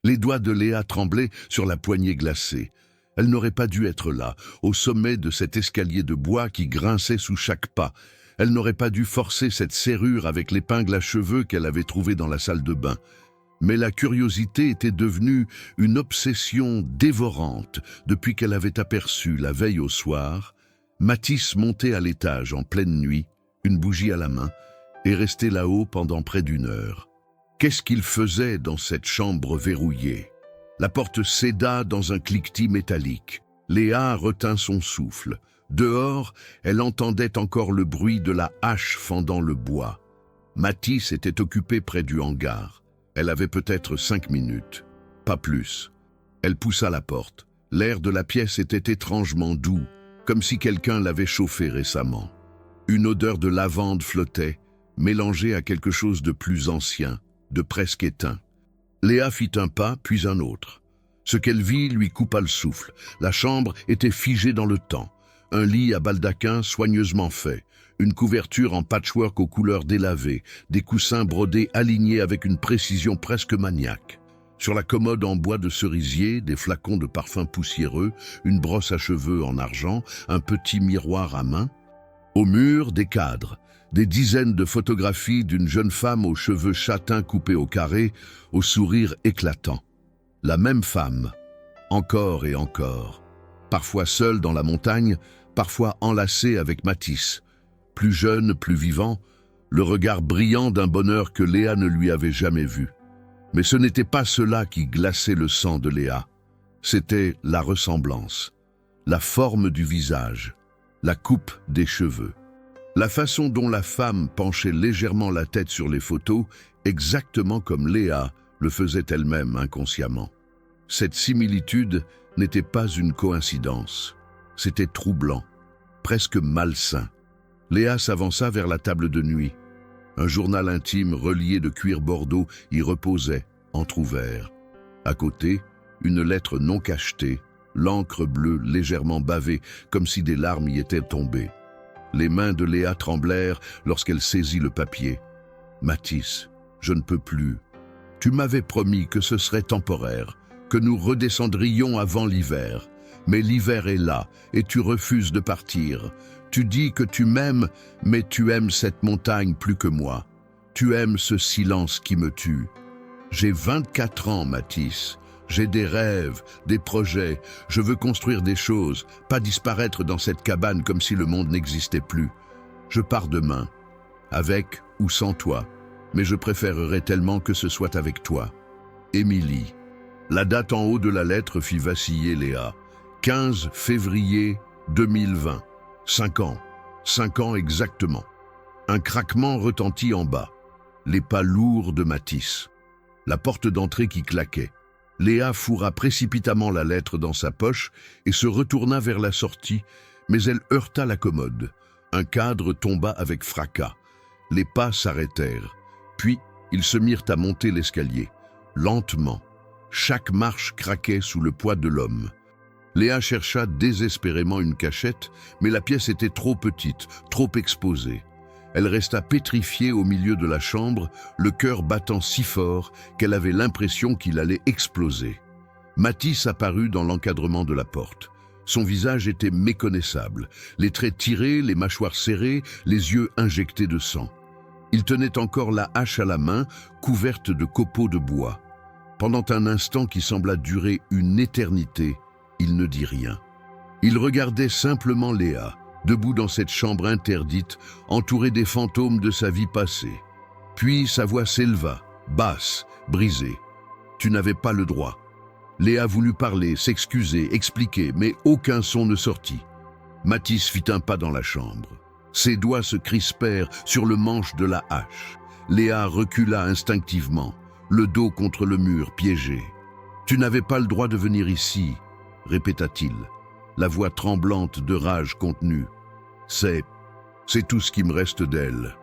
Les doigts de Léa tremblaient sur la poignée glacée. Elle n'aurait pas dû être là, au sommet de cet escalier de bois qui grinçait sous chaque pas. Elle n'aurait pas dû forcer cette serrure avec l'épingle à cheveux qu'elle avait trouvée dans la salle de bain. Mais la curiosité était devenue une obsession dévorante depuis qu'elle avait aperçu, la veille au soir, Mathis monter à l'étage en pleine nuit, une bougie à la main, et rester là-haut pendant près d'1 heure. Qu'est-ce qu'il faisait dans cette chambre verrouillée? La porte céda dans un cliquetis métallique. Léa retint son souffle. Dehors, elle entendait encore le bruit de la hache fendant le bois. Mathis était occupé près du hangar. Elle avait peut-être 5 minutes, pas plus. Elle poussa la porte. L'air de la pièce était étrangement doux, comme si quelqu'un l'avait chauffé récemment. Une odeur de lavande flottait, mélangée à quelque chose de plus ancien, de presque éteint. Léa fit un pas, puis un autre. Ce qu'elle vit lui coupa le souffle. La chambre était figée dans le temps. Un lit à baldaquin soigneusement fait, une couverture en patchwork aux couleurs délavées, des coussins brodés alignés avec une précision presque maniaque. Sur la commode en bois de cerisier, des flacons de parfum poussiéreux, une brosse à cheveux en argent, un petit miroir à main. Au mur, des cadres, des dizaines de photographies d'une jeune femme aux cheveux châtains coupés au carré, au sourire éclatant. La même femme, encore et encore, parfois seule dans la montagne, parfois enlacée avec Mathis, plus jeune, plus vivant, le regard brillant d'un bonheur que Léa ne lui avait jamais vu. Mais ce n'était pas cela qui glaçait le sang de Léa, c'était la ressemblance, la forme du visage, la coupe des cheveux. La façon dont la femme penchait légèrement la tête sur les photos, exactement comme Léa le faisait elle-même inconsciemment. Cette similitude n'était pas une coïncidence, c'était troublant, presque malsain. Léa s'avança vers la table de nuit. Un journal intime relié de cuir bordeaux y reposait, entrouvert. À côté, une lettre non cachetée, l'encre bleue légèrement bavée, comme si des larmes y étaient tombées. Les mains de Léa tremblèrent lorsqu'elle saisit le papier. « Mathis, je ne peux plus. Tu m'avais promis que ce serait temporaire, que nous redescendrions avant l'hiver. Mais l'hiver est là, et tu refuses de partir. Tu dis que tu m'aimes, mais tu aimes cette montagne plus que moi. Tu aimes ce silence qui me tue. J'ai 24 ans, Mathis. J'ai des rêves, des projets. Je veux construire des choses, pas disparaître dans cette cabane comme si le monde n'existait plus. Je pars demain, avec ou sans toi, mais je préférerais tellement que ce soit avec toi. Émilie. La date en haut de la lettre fit vaciller Léa. 15 février 2020. 5 ans. 5 ans exactement. Un craquement retentit en bas. Les pas lourds de Mathis. La porte d'entrée qui claquait. Léa fourra précipitamment la lettre dans sa poche et se retourna vers la sortie, mais elle heurta la commode. Un cadre tomba avec fracas. Les pas s'arrêtèrent. Puis, ils se mirent à monter l'escalier. Lentement. Chaque marche craquait sous le poids de l'homme. Léa chercha désespérément une cachette, mais la pièce était trop petite, trop exposée. Elle resta pétrifiée au milieu de la chambre, le cœur battant si fort qu'elle avait l'impression qu'il allait exploser. Mathis apparut dans l'encadrement de la porte. Son visage était méconnaissable, les traits tirés, les mâchoires serrées, les yeux injectés de sang. Il tenait encore la hache à la main, couverte de copeaux de bois. Pendant un instant qui sembla durer une éternité, il ne dit rien. Il regardait simplement Léa, debout dans cette chambre interdite, entourée des fantômes de sa vie passée. Puis sa voix s'éleva, basse, brisée. « Tu n'avais pas le droit. » Léa voulut parler, s'excuser, expliquer, mais aucun son ne sortit. Mathis fit un pas dans la chambre. Ses doigts se crispèrent sur le manche de la hache. Léa recula instinctivement, le dos contre le mur, piégé. « Tu n'avais pas le droit de venir ici », répéta-t-il, la voix tremblante de rage contenue. « C'est tout ce qui me reste d'elle. »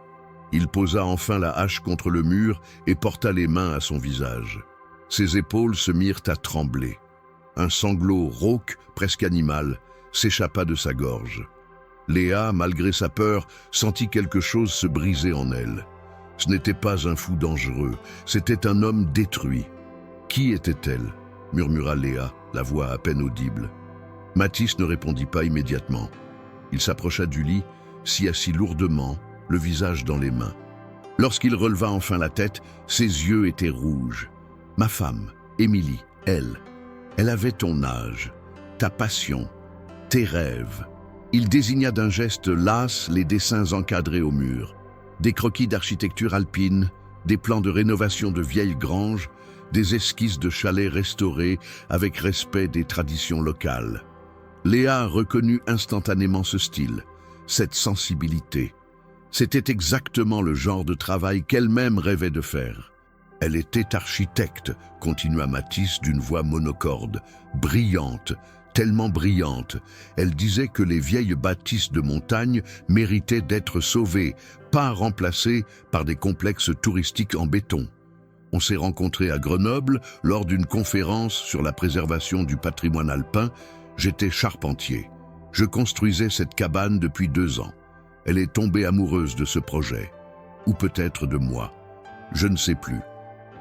Il posa enfin la hache contre le mur et porta les mains à son visage. Ses épaules se mirent à trembler. Un sanglot rauque, presque animal, s'échappa de sa gorge. Léa, malgré sa peur, sentit quelque chose se briser en elle. Ce n'était pas un fou dangereux, c'était un homme détruit. Qui était-elle? Murmura Léa, la voix à peine audible. Mathis ne répondit pas immédiatement. Il s'approcha du lit, s'y assit lourdement, le visage dans les mains. Lorsqu'il releva enfin la tête, ses yeux étaient rouges. « Ma femme, Émilie, elle avait ton âge, ta passion, tes rêves. » Il désigna d'un geste las les dessins encadrés au mur. Des croquis d'architecture alpine, des plans de rénovation de vieilles granges, des esquisses de chalets restaurés avec respect des traditions locales. Léa reconnut instantanément ce style, cette sensibilité. C'était exactement le genre de travail qu'elle-même rêvait de faire. Elle était architecte, continua Mathis d'une voix monocorde, brillante, tellement brillante. Elle disait que les vieilles bâtisses de montagne méritaient d'être sauvées, pas remplacées par des complexes touristiques en béton. On s'est rencontrés à Grenoble lors d'une conférence sur la préservation du patrimoine alpin. J'étais charpentier. Je construisais cette cabane depuis 2 ans. Elle est tombée amoureuse de ce projet. Ou peut-être de moi. Je ne sais plus.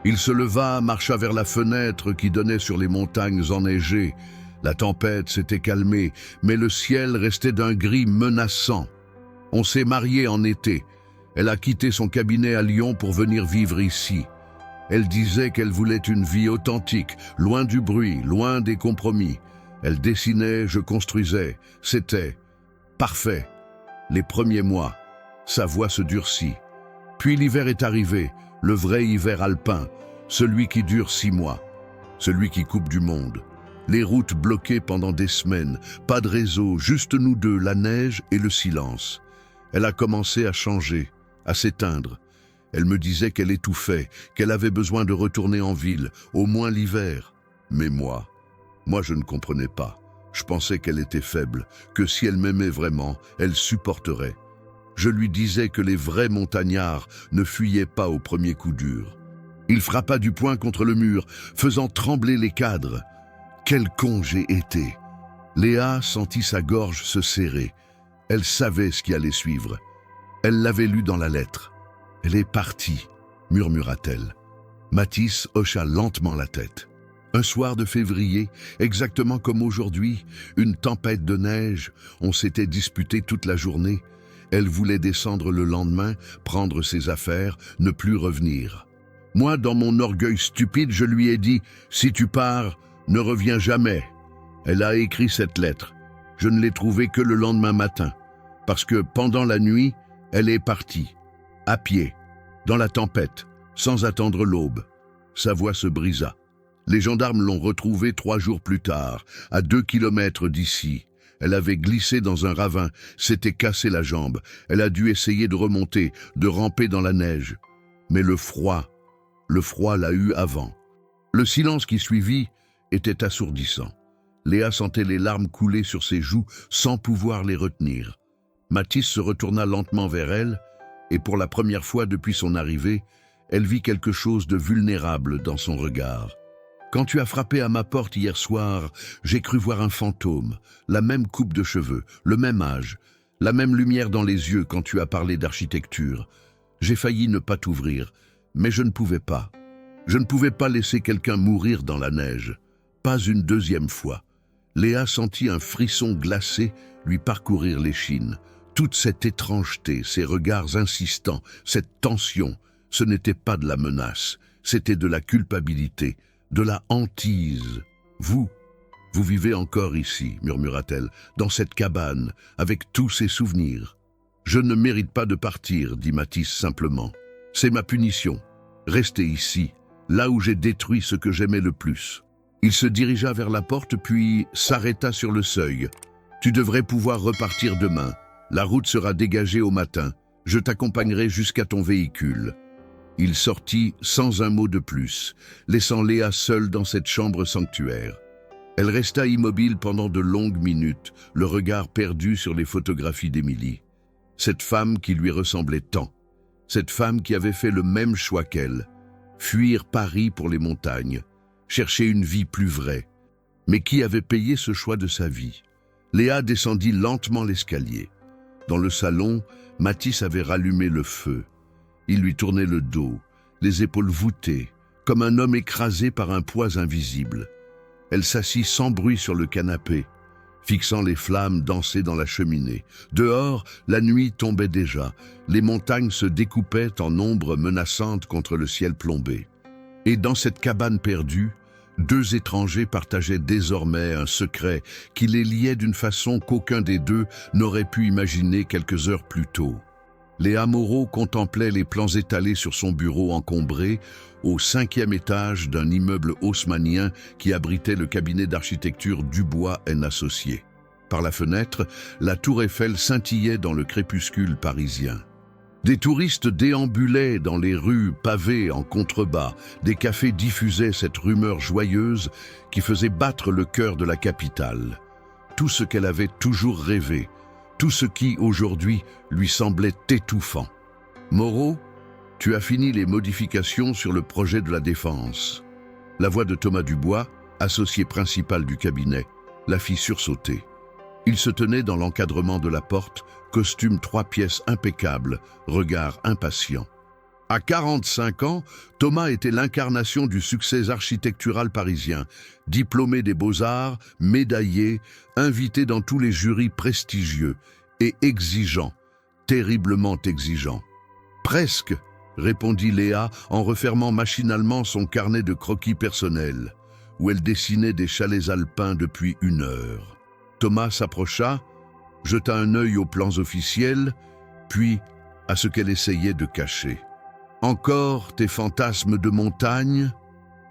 Il se leva, marcha vers la fenêtre qui donnait sur les montagnes enneigées. La tempête s'était calmée, mais le ciel restait d'un gris menaçant. On s'est mariés en été. Elle a quitté son cabinet à Lyon pour venir vivre ici. Elle disait qu'elle voulait une vie authentique, loin du bruit, loin des compromis. Elle dessinait, je construisais. C'était parfait. Les premiers mois, sa voix se durcit. Puis l'hiver est arrivé, le vrai hiver alpin, celui qui dure 6 mois, celui qui coupe du monde. Les routes bloquées pendant des semaines, pas de réseau, juste nous deux, la neige et le silence. Elle a commencé à changer, à s'éteindre. Elle me disait qu'elle étouffait, qu'elle avait besoin de retourner en ville, au moins l'hiver. Mais moi je ne comprenais pas. Je pensais qu'elle était faible, que si elle m'aimait vraiment, elle supporterait. Je lui disais que les vrais montagnards ne fuyaient pas au premier coup dur. Il frappa du poing contre le mur, faisant trembler les cadres. Quel con j'ai été! Léa sentit sa gorge se serrer. Elle savait ce qui allait suivre. Elle l'avait lu dans la lettre. « Elle est partie », murmura-t-elle. Mathis hocha lentement la tête. Un soir de février, exactement comme aujourd'hui, une tempête de neige, on s'était disputé toute la journée. Elle voulait descendre le lendemain, prendre ses affaires, ne plus revenir. Moi, dans mon orgueil stupide, je lui ai dit « Si tu pars, ne reviens jamais ». Elle a écrit cette lettre. Je ne l'ai trouvée que le lendemain matin, parce que pendant la nuit, elle est partie, à pied, dans la tempête, sans attendre l'aube. Sa voix se brisa. Les gendarmes l'ont retrouvée 3 jours plus tard, à 2 kilomètres d'ici. Elle avait glissé dans un ravin, s'était cassé la jambe. Elle a dû essayer de remonter, de ramper dans la neige. Mais le froid l'a eu avant. Le silence qui suivit était assourdissant. Léa sentait les larmes couler sur ses joues sans pouvoir les retenir. Mathis se retourna lentement vers elle, et pour la première fois depuis son arrivée, elle vit quelque chose de vulnérable dans son regard. Quand tu as frappé à ma porte hier soir, j'ai cru voir un fantôme, la même coupe de cheveux, le même âge, la même lumière dans les yeux quand tu as parlé d'architecture. J'ai failli ne pas t'ouvrir, mais je ne pouvais pas. Je ne pouvais pas laisser quelqu'un mourir dans la neige. Pas une 2e fois. Léa sentit un frisson glacé lui parcourir l'échine. Toute cette étrangeté, ces regards insistants, cette tension, ce n'était pas de la menace, c'était de la culpabilité, de la hantise. Vous vivez encore ici, murmura-t-elle, dans cette cabane, avec tous ces souvenirs. Je ne mérite pas de partir, dit Mathis simplement. C'est ma punition. Restez ici, là où j'ai détruit ce que j'aimais le plus. Il se dirigea vers la porte puis s'arrêta sur le seuil. Tu devrais pouvoir repartir demain. La route sera dégagée au matin. Je t'accompagnerai jusqu'à ton véhicule. Il sortit sans un mot de plus, laissant Léa seule dans cette chambre sanctuaire. Elle resta immobile pendant de longues minutes, le regard perdu sur les photographies d'Émilie. Cette femme qui lui ressemblait tant, cette femme qui avait fait le même choix qu'elle, fuir Paris pour les montagnes, chercher une vie plus vraie. Mais qui avait payé ce choix de sa vie? Léa descendit lentement l'escalier. Dans le salon, Mathis avait rallumé le feu. Il lui tournait le dos, les épaules voûtées, comme un homme écrasé par un poids invisible. Elle s'assit sans bruit sur le canapé, fixant les flammes dansées dans la cheminée. Dehors, la nuit tombait déjà. Les montagnes se découpaient en ombres menaçantes contre le ciel plombé. Et dans cette cabane perdue, deux étrangers partageaient désormais un secret qui les liait d'une façon qu'aucun des deux n'aurait pu imaginer quelques heures plus tôt. Léa Moreau contemplait les plans étalés sur son bureau encombré au 5e étage d'un immeuble haussmannien qui abritait le cabinet d'architecture Dubois & Associés. Par la fenêtre, la tour Eiffel scintillait dans le crépuscule parisien. Des touristes déambulaient dans les rues pavées en contrebas. Des cafés diffusaient cette rumeur joyeuse qui faisait battre le cœur de la capitale. Tout ce qu'elle avait toujours rêvé, tout ce qui, aujourd'hui, lui semblait étouffant. Moreau, tu as fini les modifications sur le projet de la Défense. La voix de Thomas Dubois, associé principal du cabinet, la fit sursauter. Il se tenait dans l'encadrement de la porte, costume 3 pièces impeccable, regard impatient. À 45 ans, Thomas était l'incarnation du succès architectural parisien, diplômé des Beaux-Arts, médaillé, invité dans tous les jurys prestigieux et exigeant, terriblement exigeant. « Presque », répondit Léa en refermant machinalement son carnet de croquis personnels, où elle dessinait des chalets alpins depuis 1 heure. Thomas s'approcha, jeta un œil aux plans officiels, puis à ce qu'elle essayait de cacher. « Encore tes fantasmes de montagne ?»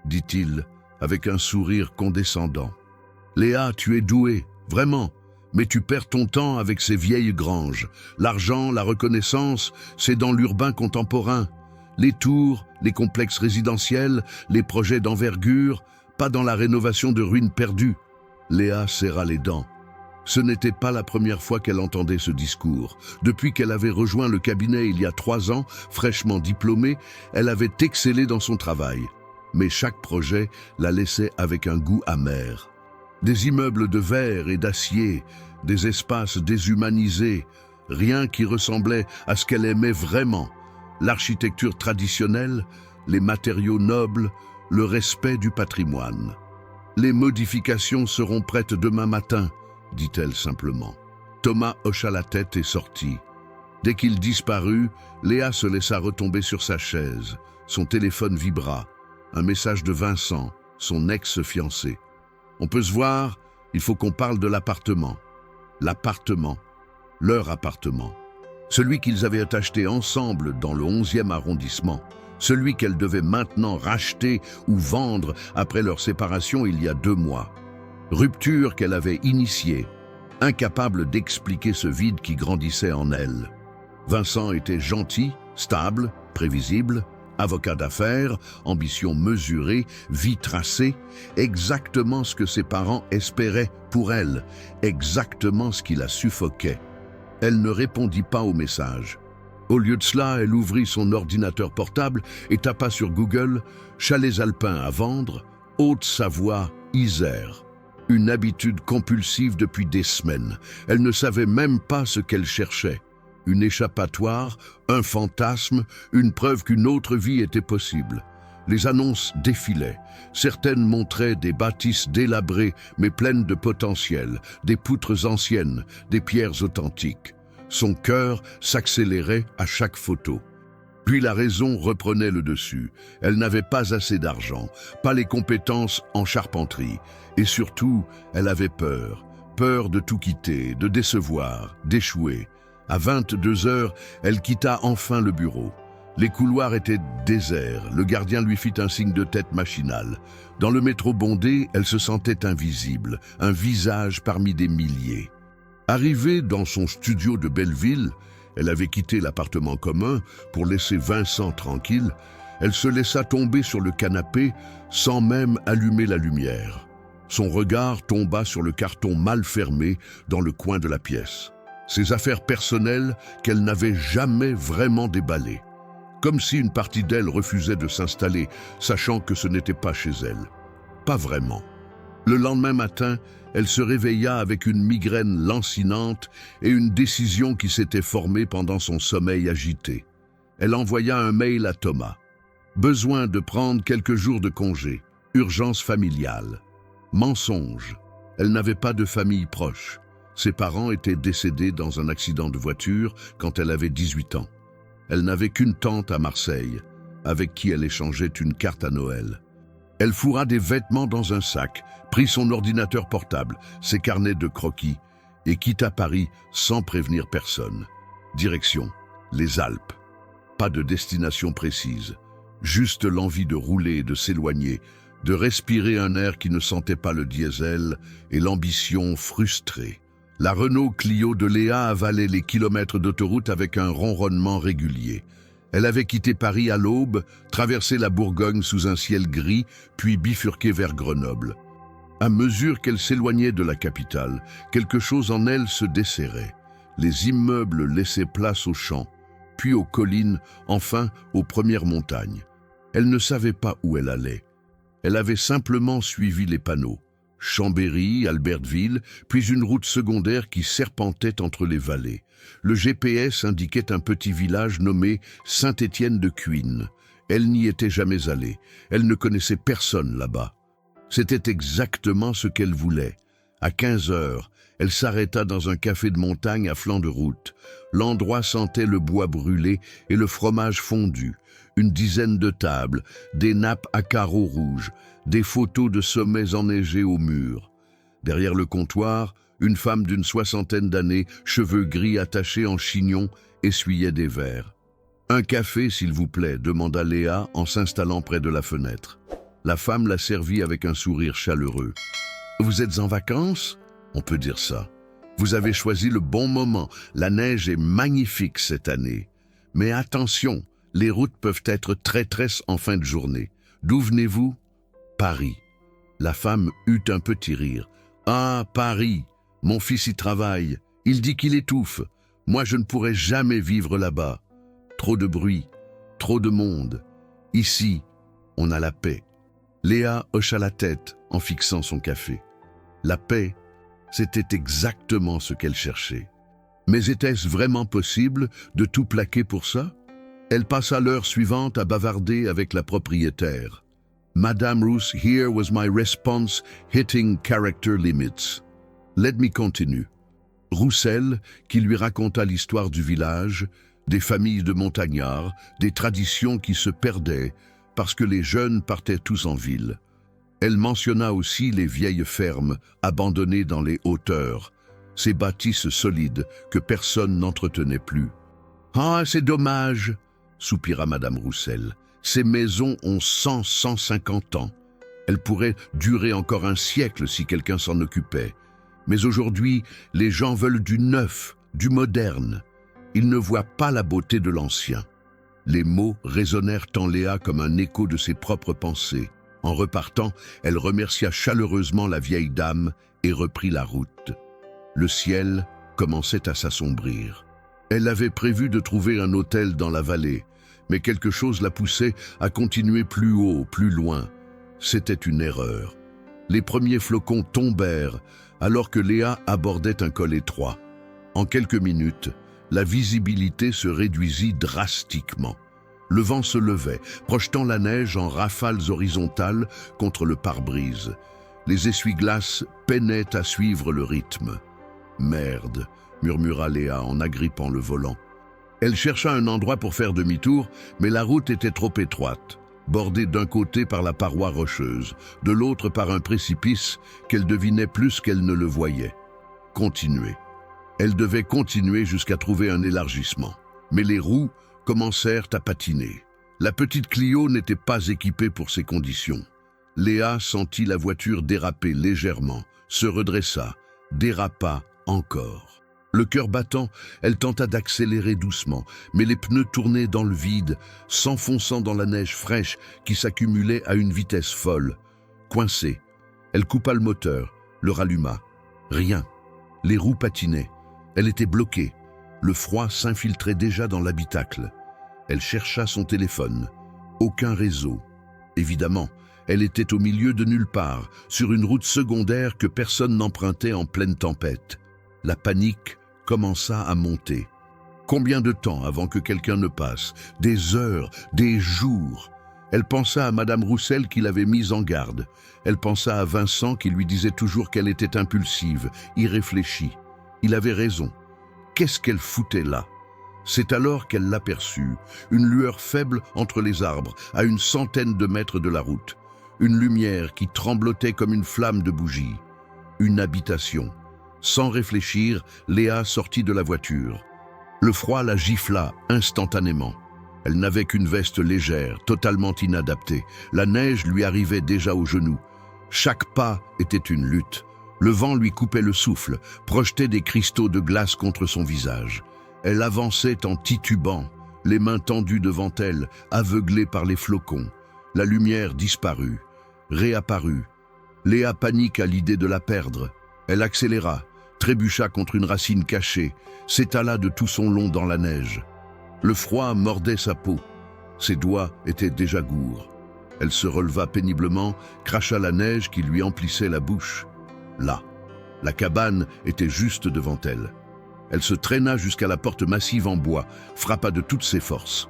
dit-il, avec un sourire condescendant. « Léa, tu es douée, vraiment, mais tu perds ton temps avec ces vieilles granges. L'argent, la reconnaissance, c'est dans l'urbain contemporain. Les tours, les complexes résidentiels, les projets d'envergure, pas dans la rénovation de ruines perdues. » Léa serra les dents. Ce n'était pas la première fois qu'elle entendait ce discours. Depuis qu'elle avait rejoint le cabinet il y a 3 ans, fraîchement diplômée, elle avait excellé dans son travail. Mais chaque projet la laissait avec un goût amer. Des immeubles de verre et d'acier, des espaces déshumanisés, rien qui ressemblait à ce qu'elle aimait vraiment. L'architecture traditionnelle, les matériaux nobles, le respect du patrimoine. « Les modifications seront prêtes demain matin », dit-elle simplement. Thomas hocha la tête et sortit. Dès qu'il disparut, Léa se laissa retomber sur sa chaise. Son téléphone vibra. Un message de Vincent, son ex-fiancé. « On peut se voir, il faut qu'on parle de l'appartement. » L'appartement, leur appartement. Celui qu'ils avaient acheté ensemble dans le 11e arrondissement. Celui qu'elle devait maintenant racheter ou vendre après leur séparation il y a 2 mois. Rupture qu'elle avait initiée, incapable d'expliquer ce vide qui grandissait en elle. Vincent était gentil, stable, prévisible, avocat d'affaires, ambition mesurée, vie tracée, exactement ce que ses parents espéraient pour elle, exactement ce qui la suffoquait. Elle ne répondit pas au message. Au lieu de cela, elle ouvrit son ordinateur portable et tapa sur Google « Chalets alpins à vendre, Haute-Savoie, Isère ». Une habitude compulsive depuis des semaines. Elle ne savait même pas ce qu'elle cherchait. Une échappatoire, un fantasme, une preuve qu'une autre vie était possible. Les annonces défilaient. Certaines montraient des bâtisses délabrées mais pleines de potentiel, des poutres anciennes, des pierres authentiques. Son cœur s'accélérait à chaque photo. Puis la raison reprenait le dessus. Elle n'avait pas assez d'argent, pas les compétences en charpenterie. Et surtout, elle avait peur. Peur de tout quitter, de décevoir, d'échouer. À 22 heures, elle quitta enfin le bureau. Les couloirs étaient déserts. Le gardien lui fit un signe de tête machinal. Dans le métro bondé, elle se sentait invisible, un visage parmi des milliers. Arrivée dans son studio de Belleville, elle avait quitté l'appartement commun pour laisser Vincent tranquille. Elle se laissa tomber sur le canapé sans même allumer la lumière. Son regard tomba sur le carton mal fermé dans le coin de la pièce. Ses affaires personnelles qu'elle n'avait jamais vraiment déballées. Comme si une partie d'elle refusait de s'installer, sachant que ce n'était pas chez elle. Pas vraiment. Le lendemain matin, elle se réveilla avec une migraine lancinante et une décision qui s'était formée pendant son sommeil agité. Elle envoya un mail à Thomas. Besoin de prendre quelques jours de congé. Urgence familiale. Mensonge. Elle n'avait pas de famille proche. Ses parents étaient décédés dans un accident de voiture quand elle avait 18 ans. Elle n'avait qu'une tante à Marseille, avec qui elle échangeait une carte à Noël. Elle fourra des vêtements dans un sac, prit son ordinateur portable, ses carnets de croquis, et quitta Paris sans prévenir personne. Direction, les Alpes. Pas de destination précise, juste l'envie de rouler et de s'éloigner, de respirer un air qui ne sentait pas le diesel et l'ambition frustrée. La Renault Clio de Léa avalait les kilomètres d'autoroute avec un ronronnement régulier. Elle avait quitté Paris à l'aube, traversé la Bourgogne sous un ciel gris, puis bifurqué vers Grenoble. À mesure qu'elle s'éloignait de la capitale, quelque chose en elle se desserrait. Les immeubles laissaient place aux champs, puis aux collines, enfin aux premières montagnes. Elle ne savait pas où elle allait. Elle avait simplement suivi les panneaux. Chambéry, Albertville, puis une route secondaire qui serpentait entre les vallées. Le GPS indiquait un petit village nommé Saint-Étienne-de-Cuines. Elle n'y était jamais allée. Elle ne connaissait personne là-bas. C'était exactement ce qu'elle voulait. À 15 heures, elle s'arrêta dans un café de montagne à flanc de route. L'endroit sentait le bois brûlé et le fromage fondu. Une dizaine de tables, des nappes à carreaux rouges, des photos de sommets enneigés au mur. Derrière le comptoir, une femme d'une 60aine d'années, cheveux gris attachés en chignon, essuyait des verres. « Un café, s'il vous plaît », demanda Léa en s'installant près de la fenêtre. La femme la servit avec un sourire chaleureux. « Vous êtes en vacances ? On peut dire ça. Vous avez choisi le bon moment. La neige est magnifique cette année. Mais attention, les routes peuvent être traîtresses en fin de journée. D'où venez-vous ? Paris. La femme eut un petit rire. Ah, Paris. Mon fils y travaille. Il dit qu'il étouffe. Moi, je ne pourrais jamais vivre là-bas. Trop de bruit, trop de monde. Ici, on a la paix. Léa hocha la tête en fixant son café. La paix, c'était exactement ce qu'elle cherchait. Mais était-ce vraiment possible de tout plaquer pour ça ? Elle passa l'heure suivante à bavarder avec la propriétaire. Madame Roos, here was my response hitting character limits. Let me continue. Roussel, qui lui raconta l'histoire du village, des familles de montagnards, des traditions qui se perdaient parce que les jeunes partaient tous en ville. Elle mentionna aussi les vieilles fermes abandonnées dans les hauteurs, ces bâtisses solides que personne n'entretenait plus. « Ah, c'est dommage !» soupira Madame Roussel. « Ces maisons ont 150 ans. Elles pourraient durer encore un siècle si quelqu'un s'en occupait. Mais aujourd'hui, les gens veulent du neuf, du moderne. Ils ne voient pas la beauté de l'ancien. » Les mots résonnèrent en Léa comme un écho de ses propres pensées. En repartant, elle remercia chaleureusement la vieille dame et reprit la route. Le ciel commençait à s'assombrir. Elle avait prévu de trouver un hôtel dans la vallée, mais quelque chose la poussait à continuer plus haut, plus loin. C'était une erreur. Les premiers flocons tombèrent alors que Léa abordait un col étroit. En quelques minutes, la visibilité se réduisit drastiquement. Le vent se levait, projetant la neige en rafales horizontales contre le pare-brise. Les essuie-glaces peinaient à suivre le rythme. « Merde !» murmura Léa en agrippant le volant. Elle chercha un endroit pour faire demi-tour, mais la route était trop étroite, bordée d'un côté par la paroi rocheuse, de l'autre par un précipice qu'elle devinait plus qu'elle ne le voyait. Continuer. Elle devait continuer jusqu'à trouver un élargissement. Mais les roues commencèrent à patiner. La petite Clio n'était pas équipée pour ces conditions. Léa sentit la voiture déraper légèrement, se redressa, dérapa encore. Le cœur battant, elle tenta d'accélérer doucement, mais les pneus tournaient dans le vide, s'enfonçant dans la neige fraîche qui s'accumulait à une vitesse folle. Coincée, elle coupa le moteur, le ralluma. Rien. Les roues patinaient. Elle était bloquée. Le froid s'infiltrait déjà dans l'habitacle. Elle chercha son téléphone. Aucun réseau. Évidemment, elle était au milieu de nulle part, sur une route secondaire que personne n'empruntait en pleine tempête. La panique commença à monter. Combien de temps avant que quelqu'un ne passe? Des heures, des jours. Elle pensa à Madame Roussel qui l'avait mise en garde. Elle pensa à Vincent qui lui disait toujours qu'elle était impulsive, irréfléchie. Il avait raison. Qu'est-ce qu'elle foutait là? C'est alors qu'elle l'aperçut, une lueur faible entre les arbres, à une centaine de mètres de la route. Une lumière qui tremblotait comme une flamme de bougie. Une habitation. Sans réfléchir, Léa sortit de la voiture. Le froid la gifla instantanément. Elle n'avait qu'une veste légère, totalement inadaptée. La neige lui arrivait déjà aux genoux. Chaque pas était une lutte. Le vent lui coupait le souffle, projetait des cristaux de glace contre son visage. Elle avançait en titubant, les mains tendues devant elle, aveuglée par les flocons. La lumière disparut, réapparut. Léa panique à l'idée de la perdre. Elle accéléra, trébucha contre une racine cachée, s'étala de tout son long dans la neige. Le froid mordait sa peau. Ses doigts étaient déjà gourds. Elle se releva péniblement, cracha la neige qui lui emplissait la bouche. Là, la cabane était juste devant elle. Elle se traîna jusqu'à la porte massive en bois, frappa de toutes ses forces.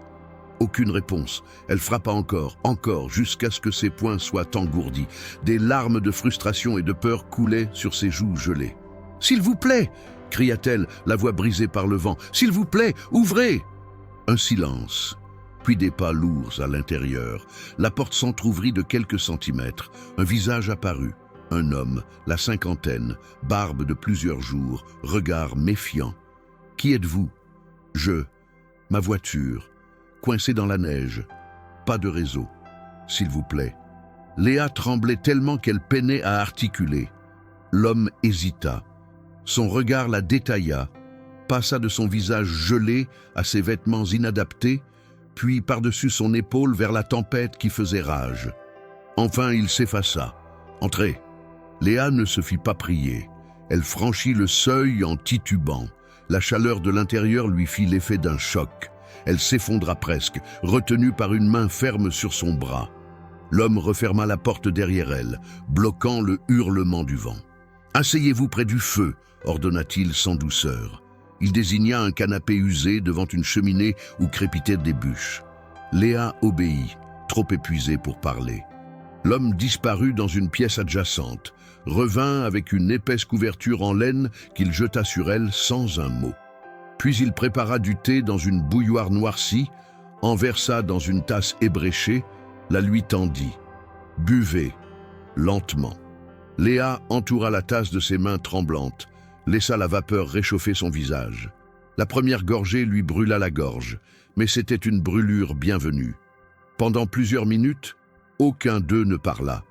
Aucune réponse. Elle frappa encore, jusqu'à ce que ses poings soient engourdis. Des larmes de frustration et de peur coulaient sur ses joues gelées. « S'il vous plaît !» cria-t-elle, la voix brisée par le vent. « S'il vous plaît, ouvrez !» Un silence, puis des pas lourds à l'intérieur. La porte s'entr'ouvrit de quelques centimètres. Un visage apparut. Un homme, la cinquantaine, barbe de plusieurs jours, regard méfiant. « Qui êtes-vous »« Ma voiture, coincée dans la neige. Pas de réseau. S'il vous plaît. » Léa tremblait tellement qu'elle peinait à articuler. L'homme hésita. Son regard la détailla, passa de son visage gelé à ses vêtements inadaptés, puis par-dessus son épaule vers la tempête qui faisait rage. Enfin, il s'effaça. « Entrez !» Léa ne se fit pas prier. Elle franchit le seuil en titubant. La chaleur de l'intérieur lui fit l'effet d'un choc. Elle s'effondra presque, retenue par une main ferme sur son bras. L'homme referma la porte derrière elle, bloquant le hurlement du vent. « Asseyez-vous près du feu » ordonna-t-il sans douceur. Il désigna un canapé usé devant une cheminée où crépitaient des bûches. Léa obéit, trop épuisée pour parler. L'homme disparut dans une pièce adjacente, revint avec une épaisse couverture en laine qu'il jeta sur elle sans un mot. Puis il prépara du thé dans une bouilloire noircie, en versa dans une tasse ébréchée, la lui tendit. « Buvez, lentement. » Léa entoura la tasse de ses mains tremblantes, laissa la vapeur réchauffer son visage. La première gorgée lui brûla la gorge, mais c'était une brûlure bienvenue. Pendant plusieurs minutes, aucun d'eux ne parla.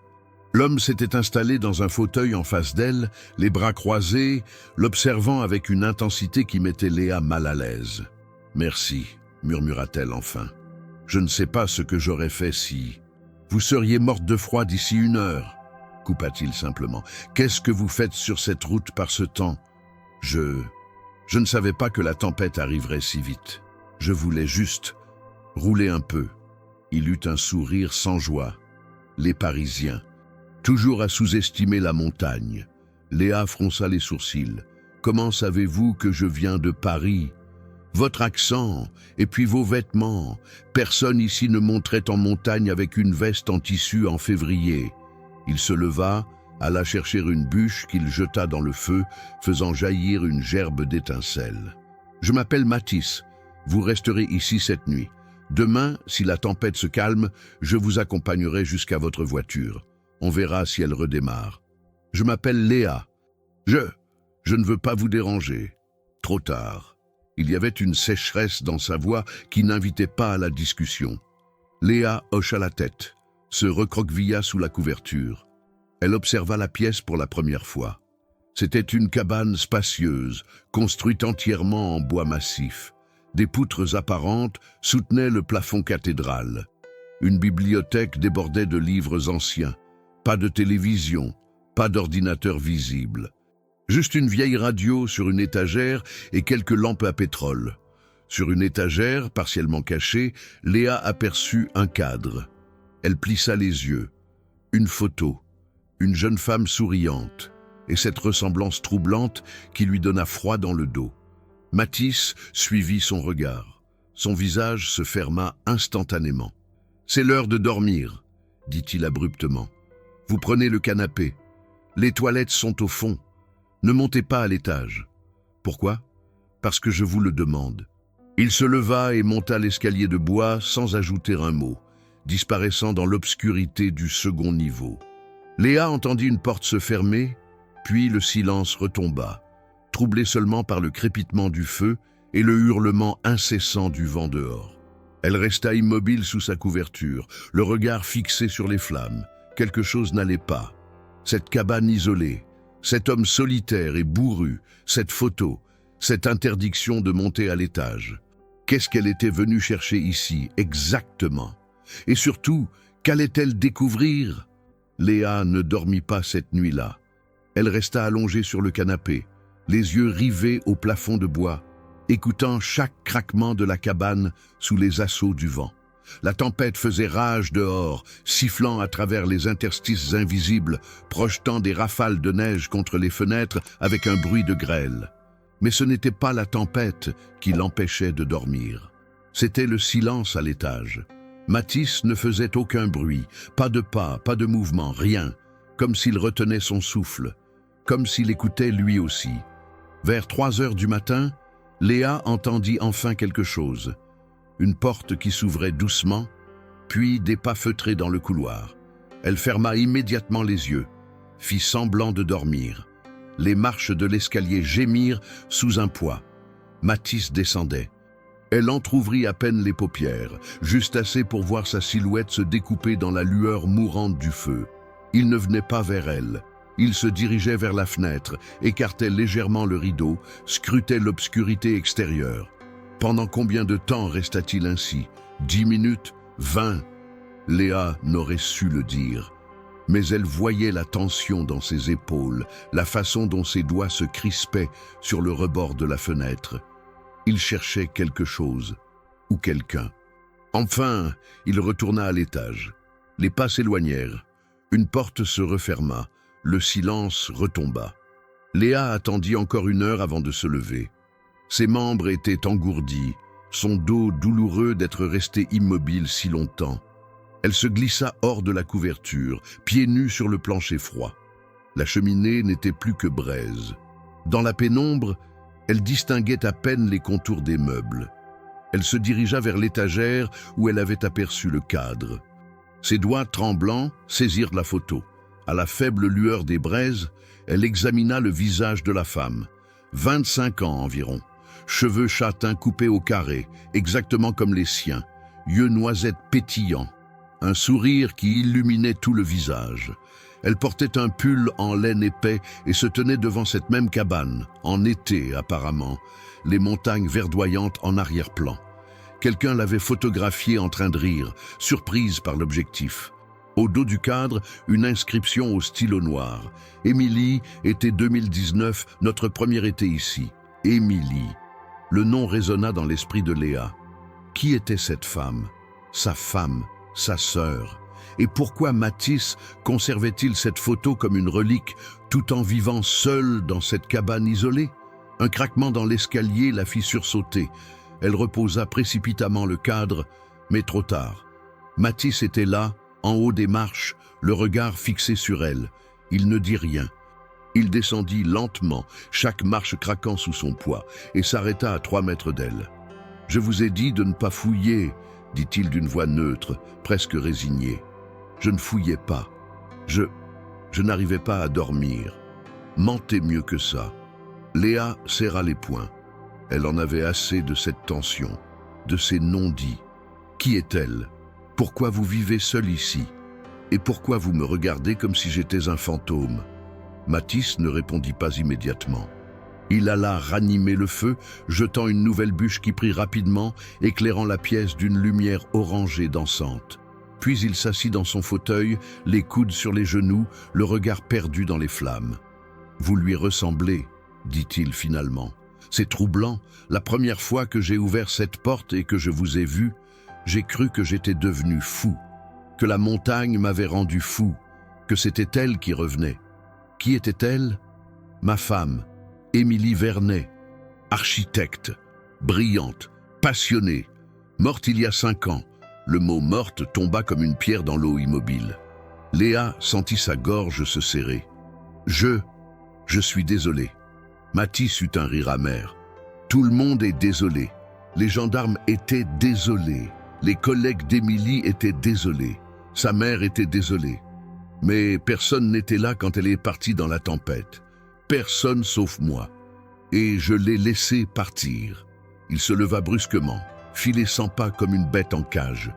L'homme s'était installé dans un fauteuil en face d'elle, les bras croisés, l'observant avec une intensité qui mettait Léa mal à l'aise. « Merci, » murmura-t-elle enfin. « Je ne sais pas ce que j'aurais fait si... Vous seriez morte de froid d'ici 1 heure, » coupa-t-il simplement. « Qu'est-ce que vous faites sur cette route par ce temps ? Je ne savais pas que la tempête arriverait si vite. Je voulais juste rouler un peu. » Il eut un sourire sans joie. Les Parisiens, toujours à sous-estimer la montagne. Léa fronça les sourcils. « Comment savez-vous que je viens de Paris ? Votre accent, et puis vos vêtements. Personne ici ne monterait en montagne avec une veste en tissu en février. » Il se leva, alla chercher une bûche qu'il jeta dans le feu, faisant jaillir une gerbe d'étincelles. « Je m'appelle Mathis. Vous resterez ici cette nuit. Demain, si la tempête se calme, je vous accompagnerai jusqu'à votre voiture. On verra si elle redémarre. Je m'appelle Léa. Je ne veux pas vous déranger. » Trop tard. Il y avait une sécheresse dans sa voix qui n'invitait pas à la discussion. Léa hocha la tête, se recroquevilla sous la couverture. Elle observa la pièce pour la première fois. C'était une cabane spacieuse, construite entièrement en bois massif. Des poutres apparentes soutenaient le plafond cathédral. Une bibliothèque débordait de livres anciens. Pas de télévision, pas d'ordinateur visible. Juste une vieille radio sur une étagère et quelques lampes à pétrole. Sur une étagère, partiellement cachée, Léa aperçut un cadre. Elle plissa les yeux. Une photo, une jeune femme souriante, et cette ressemblance troublante qui lui donna froid dans le dos. Mathis suivit son regard. Son visage se ferma instantanément. C'est l'heure de dormir, dit-il abruptement. Vous prenez le canapé. Les toilettes sont au fond. Ne montez pas à l'étage. Pourquoi? Parce que je vous le demande. Il se leva et monta l'escalier de bois sans ajouter un mot, disparaissant dans l'obscurité du second niveau. Léa entendit une porte se fermer, puis le silence retomba, troublé seulement par le crépitement du feu et le hurlement incessant du vent dehors. Elle resta immobile sous sa couverture, le regard fixé sur les flammes. Quelque chose n'allait pas. Cette cabane isolée, cet homme solitaire et bourru, cette photo, cette interdiction de monter à l'étage. Qu'est-ce qu'elle était venue chercher ici, exactement? Et surtout, qu'allait-elle découvrir? Léa ne dormit pas cette nuit-là. Elle resta allongée sur le canapé, les yeux rivés au plafond de bois, écoutant chaque craquement de la cabane sous les assauts du vent. La tempête faisait rage dehors, sifflant à travers les interstices invisibles, projetant des rafales de neige contre les fenêtres avec un bruit de grêle. Mais ce n'était pas la tempête qui l'empêchait de dormir. C'était le silence à l'étage. Mathis ne faisait aucun bruit, pas de pas, pas de mouvement, rien, comme s'il retenait son souffle, comme s'il écoutait lui aussi. Vers 3 heures du matin, Léa entendit enfin quelque chose. Une porte qui s'ouvrait doucement, puis des pas feutrés dans le couloir. Elle ferma immédiatement les yeux, fit semblant de dormir. Les marches de l'escalier gémirent sous un poids. Mathis descendait. Elle entr'ouvrit à peine les paupières, juste assez pour voir sa silhouette se découper dans la lueur mourante du feu. Il ne venait pas vers elle. Il se dirigeait vers la fenêtre, écartait légèrement le rideau, scrutait l'obscurité extérieure. Pendant combien de temps resta-t-il ainsi? 10 minutes? 20? Léa n'aurait su le dire. Mais elle voyait la tension dans ses épaules, la façon dont ses doigts se crispaient sur le rebord de la fenêtre. Il cherchait quelque chose, ou quelqu'un. Enfin, il retourna à l'étage. Les pas s'éloignèrent. Une porte se referma. Le silence retomba. Léa attendit encore 1 heure avant de se lever. Ses membres étaient engourdis, son dos douloureux d'être resté immobile si longtemps. Elle se glissa hors de la couverture, pieds nus sur le plancher froid. La cheminée n'était plus que braise. Dans la pénombre, elle distinguait à peine les contours des meubles. Elle se dirigea vers l'étagère où elle avait aperçu le cadre. Ses doigts tremblants saisirent la photo. À la faible lueur des braises, elle examina le visage de la femme. 25 ans environ. Cheveux châtains coupés au carré, exactement comme les siens. Yeux noisettes pétillants. Un sourire qui illuminait tout le visage. Elle portait un pull en laine épais et se tenait devant cette même cabane, en été apparemment, les montagnes verdoyantes en arrière-plan. Quelqu'un l'avait photographiée en train de rire, surprise par l'objectif. Au dos du cadre, une inscription au stylo noir. « Émilie, été 2019, notre premier été ici. Émilie. » Le nom résonna dans l'esprit de Léa. Qui était cette femme? Sa femme, sa sœur. Et pourquoi Mathis conservait-il cette photo comme une relique, tout en vivant seul dans cette cabane isolée? Un craquement dans l'escalier la fit sursauter. Elle reposa précipitamment le cadre, mais trop tard. Mathis était là, en haut des marches, le regard fixé sur elle. Il ne dit rien. Il descendit lentement, chaque marche craquant sous son poids, et s'arrêta à 3 mètres d'elle. « Je vous ai dit de ne pas fouiller », dit-il d'une voix neutre, presque résignée. Je ne fouillais pas. Je n'arrivais pas à dormir. Mentez mieux que ça. Léa serra les poings. Elle en avait assez de cette tension, de ces non-dits. Qui est-elle? Pourquoi vous vivez seul ici? Et pourquoi vous me regardez comme si j'étais un fantôme? Mathis ne répondit pas immédiatement. Il alla ranimer le feu, jetant une nouvelle bûche qui prit rapidement, éclairant la pièce d'une lumière orangée dansante. Puis il s'assit dans son fauteuil, les coudes sur les genoux, le regard perdu dans les flammes. « Vous lui ressemblez, » dit-il finalement. « C'est troublant. La première fois que j'ai ouvert cette porte et que je vous ai vu, j'ai cru que j'étais devenu fou, que la montagne m'avait rendu fou, que c'était elle qui revenait. Qui était-elle? Ma femme, Émilie Vernet, architecte, brillante, passionnée, morte il y a 5 ans, Le mot morte tomba comme une pierre dans l'eau immobile. Léa sentit sa gorge se serrer. Je suis désolé. Mathis eut un rire amer. Tout le monde est désolé. Les gendarmes étaient désolés. Les collègues d'Émilie étaient désolés. Sa mère était désolée. Mais personne n'était là quand elle est partie dans la tempête. Personne sauf moi. Et je l'ai laissé partir. Il se leva brusquement, filait 100 pas comme une bête en cage.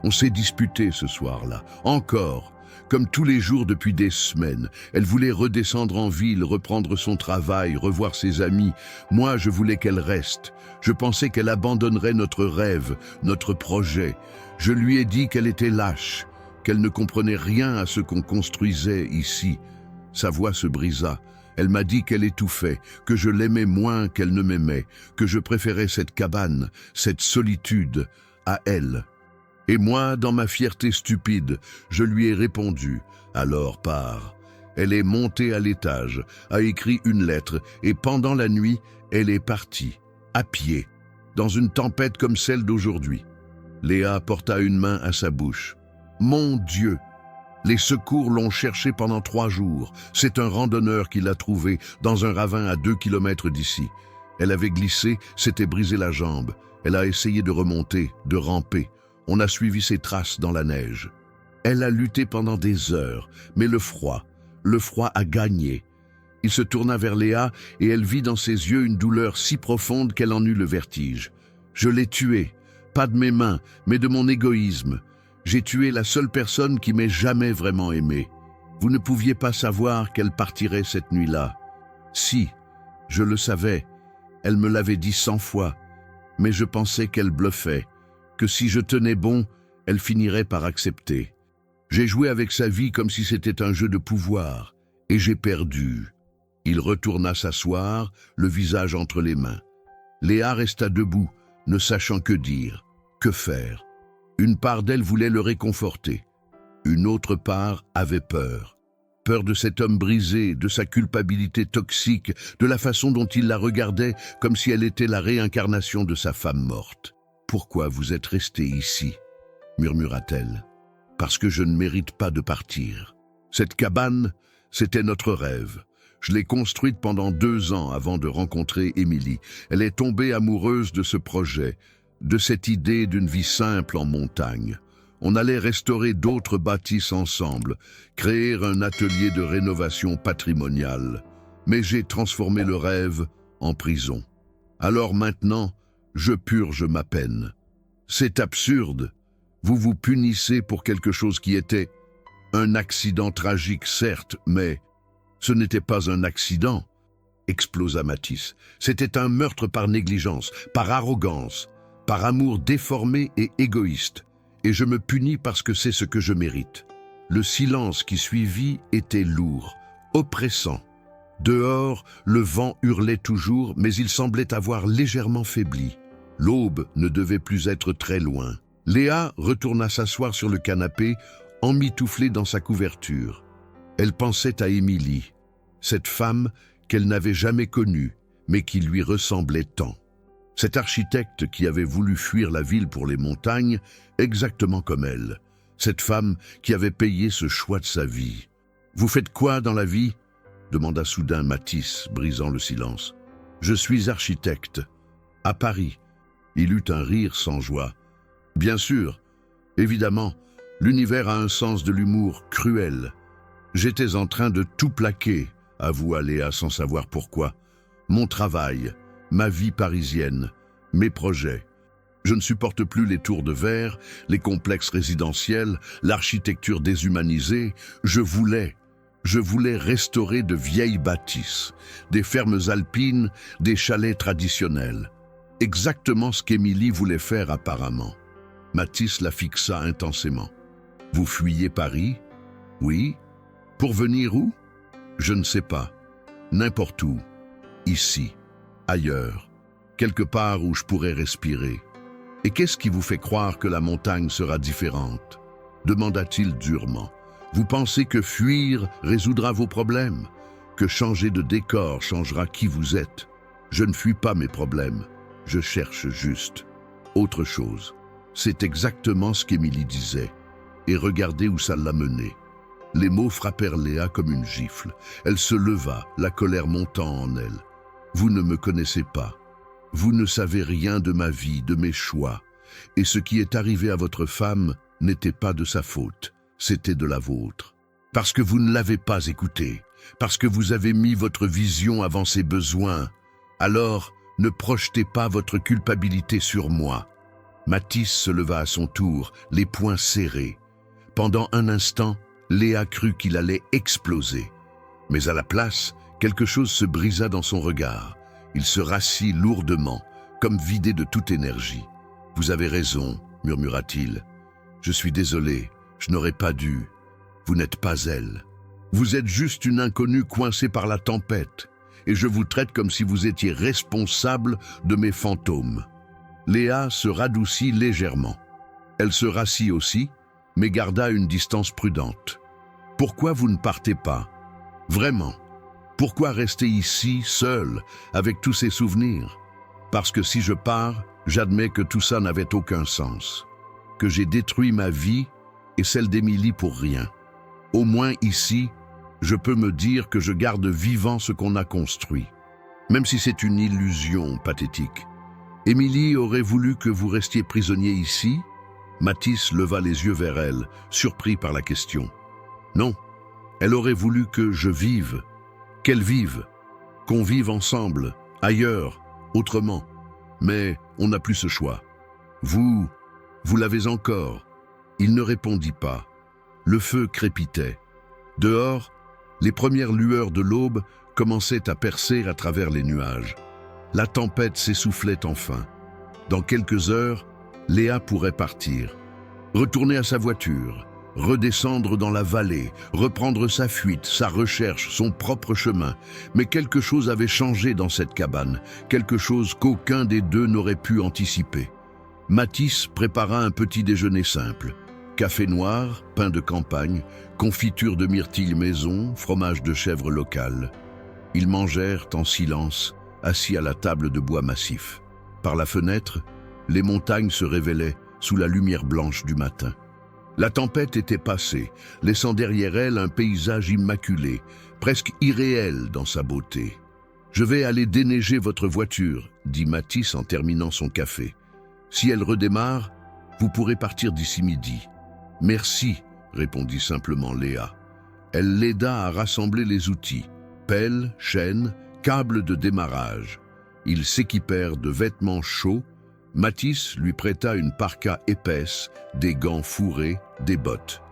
On s'est disputé ce soir-là, encore, comme tous les jours depuis des semaines. Elle voulait redescendre en ville, reprendre son travail, revoir ses amis. Moi, je voulais qu'elle reste. Je pensais qu'elle abandonnerait notre rêve, notre projet. Je lui ai dit qu'elle était lâche, qu'elle ne comprenait rien à ce qu'on construisait ici. Sa voix se brisa. Elle m'a dit qu'elle étouffait, que je l'aimais moins qu'elle ne m'aimait, que je préférais cette cabane, cette solitude, à elle. Et moi, dans ma fierté stupide, je lui ai répondu. Alors pars. Elle est montée à l'étage, a écrit une lettre, et pendant la nuit, elle est partie, à pied, dans une tempête comme celle d'aujourd'hui. Léa porta une main à sa bouche. Mon Dieu! Les secours l'ont cherché pendant 3 jours. C'est un randonneur qui l'a trouvée dans un ravin à 2 kilomètres d'ici. Elle avait glissé, s'était brisé la jambe. Elle a essayé de remonter, de ramper. On a suivi ses traces dans la neige. Elle a lutté pendant des heures, mais le froid a gagné. Il se tourna vers Léa et elle vit dans ses yeux une douleur si profonde qu'elle en eut le vertige. Je l'ai tuée, pas de mes mains, mais de mon égoïsme. J'ai tué la seule personne qui m'ait jamais vraiment aimé. Vous ne pouviez pas savoir qu'elle partirait cette nuit-là. Si, je le savais. Elle me l'avait dit 100 fois. Mais je pensais qu'elle bluffait, que si je tenais bon, elle finirait par accepter. J'ai joué avec sa vie comme si c'était un jeu de pouvoir, et j'ai perdu. Il retourna s'asseoir, le visage entre les mains. Léa resta debout, ne sachant que dire, que faire. Une part d'elle voulait le réconforter. Une autre part avait peur. Peur de cet homme brisé, de sa culpabilité toxique, de la façon dont il la regardait comme si elle était la réincarnation de sa femme morte. « Pourquoi vous êtes resté ici ?» murmura-t-elle. « Parce que je ne mérite pas de partir. Cette cabane, c'était notre rêve. Je l'ai construite pendant 2 ans avant de rencontrer Émilie. Elle est tombée amoureuse de ce projet, de cette idée d'une vie simple en montagne. On allait restaurer d'autres bâtisses ensemble, créer un atelier de rénovation patrimoniale. Mais j'ai transformé le rêve en prison. Alors maintenant, je purge ma peine. C'est absurde. Vous vous punissez pour quelque chose qui était un accident tragique, certes, mais ce n'était pas un accident, explosa Mathis. C'était un meurtre par négligence, par arrogance, par amour déformé et égoïste, et je me punis parce que c'est ce que je mérite. Le silence qui suivit était lourd, oppressant. Dehors, le vent hurlait toujours, mais il semblait avoir légèrement faibli. L'aube ne devait plus être très loin. Léa retourna s'asseoir sur le canapé, emmitouflée dans sa couverture. Elle pensait à Émilie, cette femme qu'elle n'avait jamais connue, mais qui lui ressemblait tant. Cet architecte qui avait voulu fuir la ville pour les montagnes, exactement comme elle. Cette femme qui avait payé ce choix de sa vie. « Vous faites quoi dans la vie ?» demanda soudain Mathis, brisant le silence. « Je suis architecte. À Paris. » Il eut un rire sans joie. « Bien sûr. Évidemment, l'univers a un sens de l'humour cruel. J'étais en train de tout plaquer, avoua Léa sans savoir pourquoi. Mon travail, ma vie parisienne, mes projets. Je ne supporte plus les tours de verre, les complexes résidentiels, l'architecture déshumanisée. Je voulais restaurer de vieilles bâtisses, des fermes alpines, des chalets traditionnels. Exactement ce qu'Émilie voulait faire apparemment. Mathis la fixa intensément. « Vous fuyez Paris ? » ?»« Oui. » »« Pour venir où ? » ?»« Je ne sais pas. N'importe où. Ici. Ailleurs. Quelque part où je pourrais respirer. Et qu'est-ce qui vous fait croire que la montagne sera différente ? Demanda-t-il durement. Vous pensez que fuir résoudra vos problèmes ? Que changer de décor changera qui vous êtes ? Je ne fuis pas mes problèmes. Je cherche juste autre chose. C'est exactement ce qu'Émilie disait. Et regardez où ça l'a menée. Les mots frappèrent Léa comme une gifle. Elle se leva, la colère montant en elle. Vous ne me connaissez pas. Vous ne savez rien de ma vie, de mes choix. Et ce qui est arrivé à votre femme n'était pas de sa faute, c'était de la vôtre. Parce que vous ne l'avez pas écoutée, parce que vous avez mis votre vision avant ses besoins. Alors, ne projetez pas votre culpabilité sur moi. Mathis se leva à son tour, les poings serrés. Pendant un instant, Léa crut qu'il allait exploser. Mais à la place, quelque chose se brisa dans son regard. Il se rassit lourdement, comme vidé de toute énergie. « Vous avez raison, murmura-t-il. Je suis désolé, je n'aurais pas dû. Vous n'êtes pas elle. Vous êtes juste une inconnue coincée par la tempête, et je vous traite comme si vous étiez responsable de mes fantômes. » Léa se radoucit légèrement. Elle se rassit aussi, mais garda une distance prudente. « Pourquoi vous ne partez pas? Vraiment? Pourquoi rester ici, seul, avec tous ces souvenirs? Parce que si je pars, j'admets que tout ça n'avait aucun sens. Que j'ai détruit ma vie et celle d'Émilie pour rien. Au moins ici, je peux me dire que je garde vivant ce qu'on a construit. Même si c'est une illusion pathétique. Émilie aurait voulu que vous restiez prisonnier ici? Mathis leva les yeux vers elle, surpris par la question. Non, elle aurait voulu que je vive, qu'elle vive, qu'on vive ensemble, ailleurs, autrement. Mais on n'a plus ce choix. Vous l'avez encore. Il ne répondit pas. Le feu crépitait. Dehors, les premières lueurs de l'aube commençaient à percer à travers les nuages. La tempête s'essoufflait enfin. Dans quelques heures, Léa pourrait partir. Retourner à sa voiture, redescendre dans la vallée, reprendre sa fuite, sa recherche, son propre chemin. Mais quelque chose avait changé dans cette cabane, quelque chose qu'aucun des deux n'aurait pu anticiper. Mathis prépara un petit déjeuner simple. Café noir, pain de campagne, confiture de myrtille maison, fromage de chèvre local. Ils mangèrent en silence, assis à la table de bois massif. Par la fenêtre, les montagnes se révélaient sous la lumière blanche du matin. La tempête était passée, laissant derrière elle un paysage immaculé, presque irréel dans sa beauté. « Je vais aller déneiger votre voiture », dit Mathis en terminant son café. « Si elle redémarre, vous pourrez partir d'ici midi. »« Merci », répondit simplement Léa. Elle l'aida à rassembler les outils, pelle, chaîne, câble de démarrage. Ils s'équipèrent de vêtements chauds. Mathis lui prêta une parka épaisse, des gants fourrés, des bottes.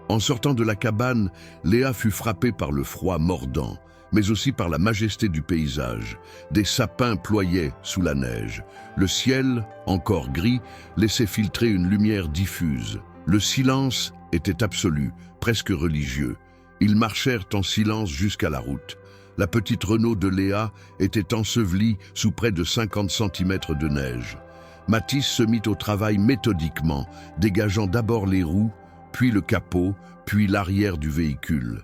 En sortant de la cabane, Léa fut frappée par le froid mordant, mais aussi par la majesté du paysage. Des sapins ployaient sous la neige. Le ciel, encore gris, laissait filtrer une lumière diffuse. Le silence était absolu, presque religieux. Ils marchèrent en silence jusqu'à la route. La petite Renault de Léa était ensevelie sous près de 50 cm de neige. Mathis se mit au travail méthodiquement, dégageant d'abord les roues, puis le capot, puis l'arrière du véhicule.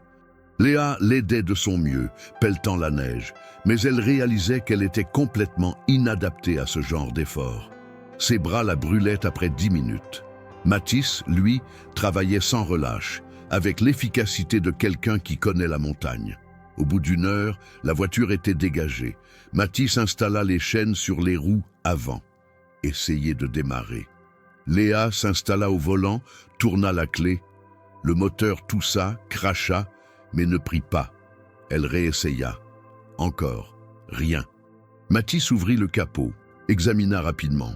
Léa l'aidait de son mieux, pelletant la neige, mais elle réalisait qu'elle était complètement inadaptée à ce genre d'effort. Ses bras la brûlaient après 10 minutes. Mathis, lui, travaillait sans relâche, avec l'efficacité de quelqu'un qui connaît la montagne. Au bout d'une heure, la voiture était dégagée. Mathis installa les chaînes sur les roues avant. Essayait de démarrer. Léa s'installa au volant, tourna la clé. Le moteur toussa, cracha, mais ne prit pas. Elle réessaya. Encore. Rien. Mathis ouvrit le capot, examina rapidement.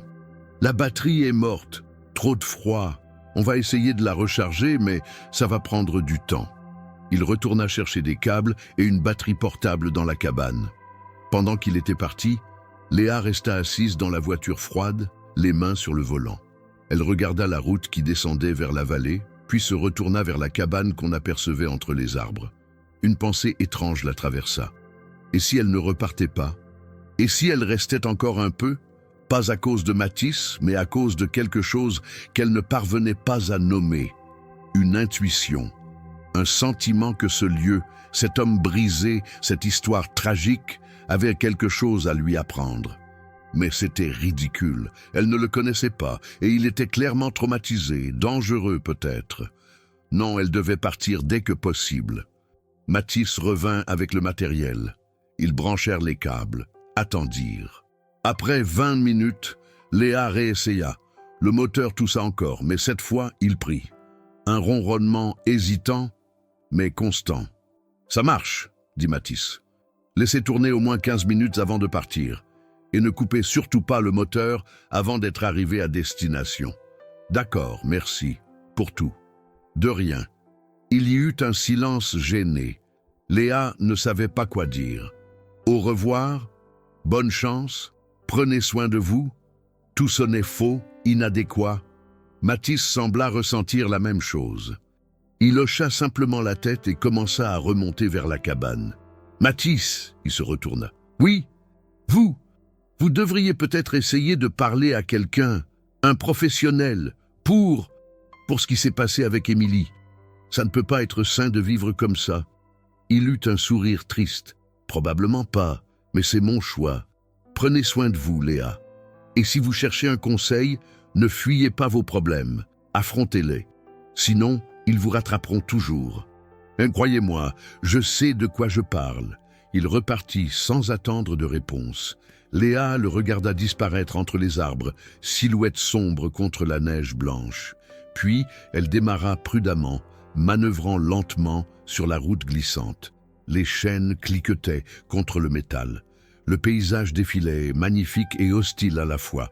La batterie est morte. Trop de froid. On va essayer de la recharger, mais ça va prendre du temps. Il retourna chercher des câbles et une batterie portable dans la cabane. Pendant qu'il était parti, Léa resta assise dans la voiture froide, les mains sur le volant. Elle regarda la route qui descendait vers la vallée, puis se retourna vers la cabane qu'on apercevait entre les arbres. Une pensée étrange la traversa. Et si elle ne repartait pas? Et si elle restait encore un peu? Pas à cause de Mathis, mais à cause de quelque chose qu'elle ne parvenait pas à nommer. Une intuition, un sentiment que ce lieu, cet homme brisé, cette histoire tragique, avait quelque chose à lui apprendre. Mais c'était ridicule. Elle ne le connaissait pas, et il était clairement traumatisé, dangereux peut-être. Non, elle devait partir dès que possible. Mathis revint avec le matériel. Ils branchèrent les câbles, attendirent. Après 20 minutes, Léa réessaya. Le moteur toussa encore, mais cette fois, il prit. Un ronronnement hésitant, mais constant. « Ça marche », dit Mathis. « Laissez tourner au moins 15 minutes avant de partir. Et ne coupez surtout pas le moteur avant d'être arrivé à destination. »« D'accord, merci. Pour tout. » « De rien. » Il y eut un silence gêné. Léa ne savait pas quoi dire. « Au revoir. Bonne chance. Prenez soin de vous. » Tout sonnait faux, inadéquat. Mathis sembla ressentir la même chose. Il hocha simplement la tête et commença à remonter vers la cabane. « Mathis !» il se retourna. « Oui, vous devriez peut-être essayer de parler à quelqu'un, un professionnel, pour ce qui s'est passé avec Émilie. Ça ne peut pas être sain de vivre comme ça. » Il eut un sourire triste. « Probablement pas, mais c'est mon choix. Prenez soin de vous, Léa. Et si vous cherchez un conseil, ne fuyez pas vos problèmes. Affrontez-les. Sinon, ils vous rattraperont toujours. Croyez-moi, je sais de quoi je parle. » Il repartit sans attendre de réponse. Léa le regarda disparaître entre les arbres, silhouette sombre contre la neige blanche. Puis, elle démarra prudemment, manœuvrant lentement sur la route glissante. Les chaînes cliquetaient contre le métal. Le paysage défilait, magnifique et hostile à la fois.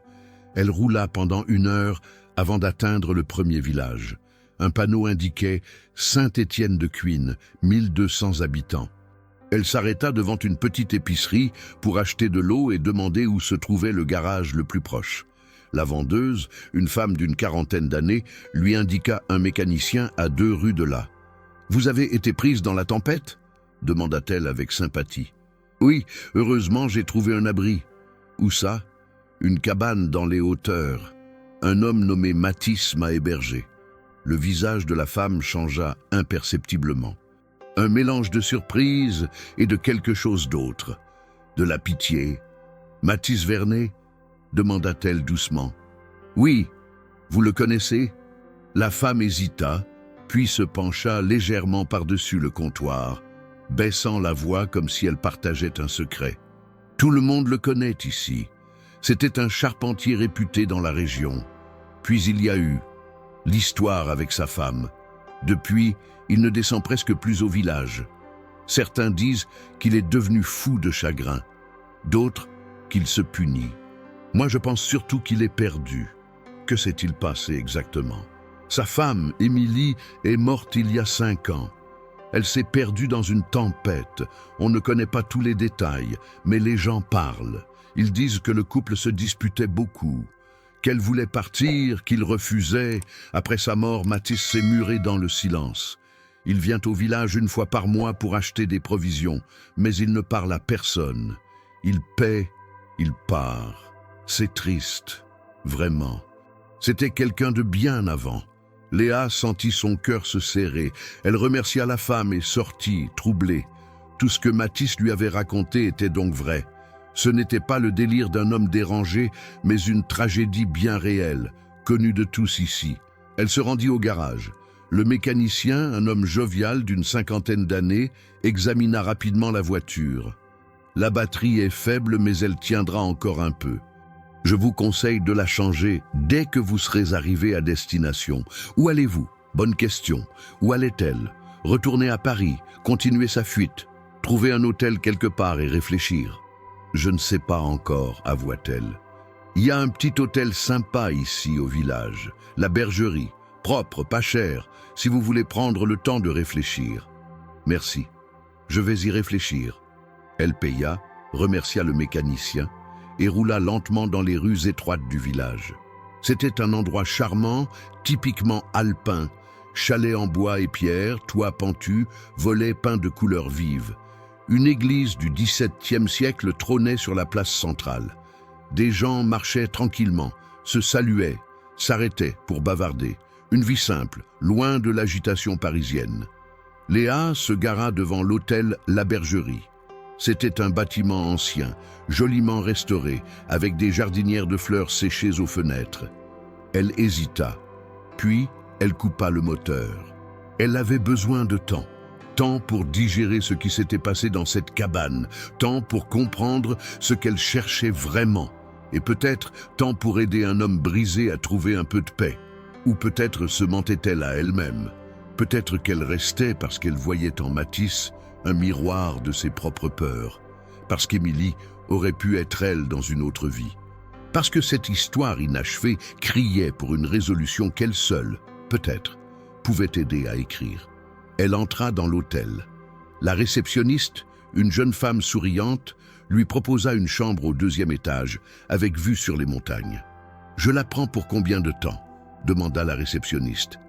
Elle roula pendant 1 heure avant d'atteindre le premier village. Un panneau indiquait « Saint-Étienne de Cuines, 1200 habitants ». Elle s'arrêta devant une petite épicerie pour acheter de l'eau et demander où se trouvait le garage le plus proche. La vendeuse, une femme d'une 40aine d'années, lui indiqua un mécanicien à 2 rues de là. « Vous avez été prise dans la tempête ?» demanda-t-elle avec sympathie. « Oui, heureusement j'ai trouvé un abri. »« Où ça ?»« Une cabane dans les hauteurs. Un homme nommé Mathis m'a hébergé. » Le visage de la femme changea imperceptiblement. Un mélange de surprise et de quelque chose d'autre. De la pitié. « Mathis Vernet ?» demanda-t-elle doucement. « Oui, vous le connaissez ?» La femme hésita, puis se pencha légèrement par-dessus le comptoir, baissant la voix comme si elle partageait un secret. « Tout le monde le connaît ici. C'était un charpentier réputé dans la région. Puis il y a eu l'histoire avec sa femme. Depuis, il ne descend presque plus au village. Certains disent qu'il est devenu fou de chagrin, d'autres qu'il se punit. Moi, je pense surtout qu'il est perdu. Que s'est-il passé exactement? Sa femme, Émilie, est morte il y a 5 ans. Elle s'est perdue dans une tempête. On ne connaît pas tous les détails, mais les gens parlent. Ils disent que le couple se disputait beaucoup, qu'elle voulait partir, qu'il refusait. Après sa mort, Mathis s'est muré dans le silence. Il vient au village 1 fois par mois pour acheter des provisions, mais il ne parle à personne. Il paie, il part. C'est triste, vraiment. C'était quelqu'un de bien avant. Léa sentit son cœur se serrer. Elle remercia la femme et sortit, troublée. Tout ce que Mathis lui avait raconté était donc vrai. Ce n'était pas le délire d'un homme dérangé, mais une tragédie bien réelle, connue de tous ici. Elle se rendit au garage. Le mécanicien, un homme jovial d'une 50aine d'années, examina rapidement la voiture. La batterie est faible, mais elle tiendra encore un peu. Je vous conseille de la changer dès que vous serez arrivé à destination. Où allez-vous? Bonne question. Où allait-elle? Retourner à Paris, continuer sa fuite, trouver un hôtel quelque part et réfléchir. Je ne sais pas encore, avoua-t-elle. Il y a un petit hôtel sympa ici au village, la Bergerie, propre, pas cher, si vous voulez prendre le temps de réfléchir. Merci, je vais y réfléchir. Elle paya, remercia le mécanicien et roula lentement dans les rues étroites du village. C'était un endroit charmant, typiquement alpin, chalet en bois et pierre, toit pentu, volets peints de couleurs vives. Une église du XVIIe siècle trônait sur la place centrale. Des gens marchaient tranquillement, se saluaient, s'arrêtaient pour bavarder. Une vie simple, loin de l'agitation parisienne. Léa se gara devant l'hôtel La Bergerie. C'était un bâtiment ancien, joliment restauré, avec des jardinières de fleurs séchées aux fenêtres. Elle hésita, puis elle coupa le moteur. Elle avait besoin de temps. Temps pour digérer ce qui s'était passé dans cette cabane, temps pour comprendre ce qu'elle cherchait vraiment, et peut-être temps pour aider un homme brisé à trouver un peu de paix. Ou peut-être se mentait-elle à elle-même. Peut-être qu'elle restait parce qu'elle voyait en Mathis un miroir de ses propres peurs, parce qu'Émilie aurait pu être elle dans une autre vie, parce que cette histoire inachevée criait pour une résolution qu'elle seule, peut-être, pouvait aider à écrire. Elle entra dans l'hôtel. La réceptionniste, une jeune femme souriante, lui proposa une chambre au 2e étage, avec vue sur les montagnes. « Je la prends pour combien de temps ?» demanda la réceptionniste.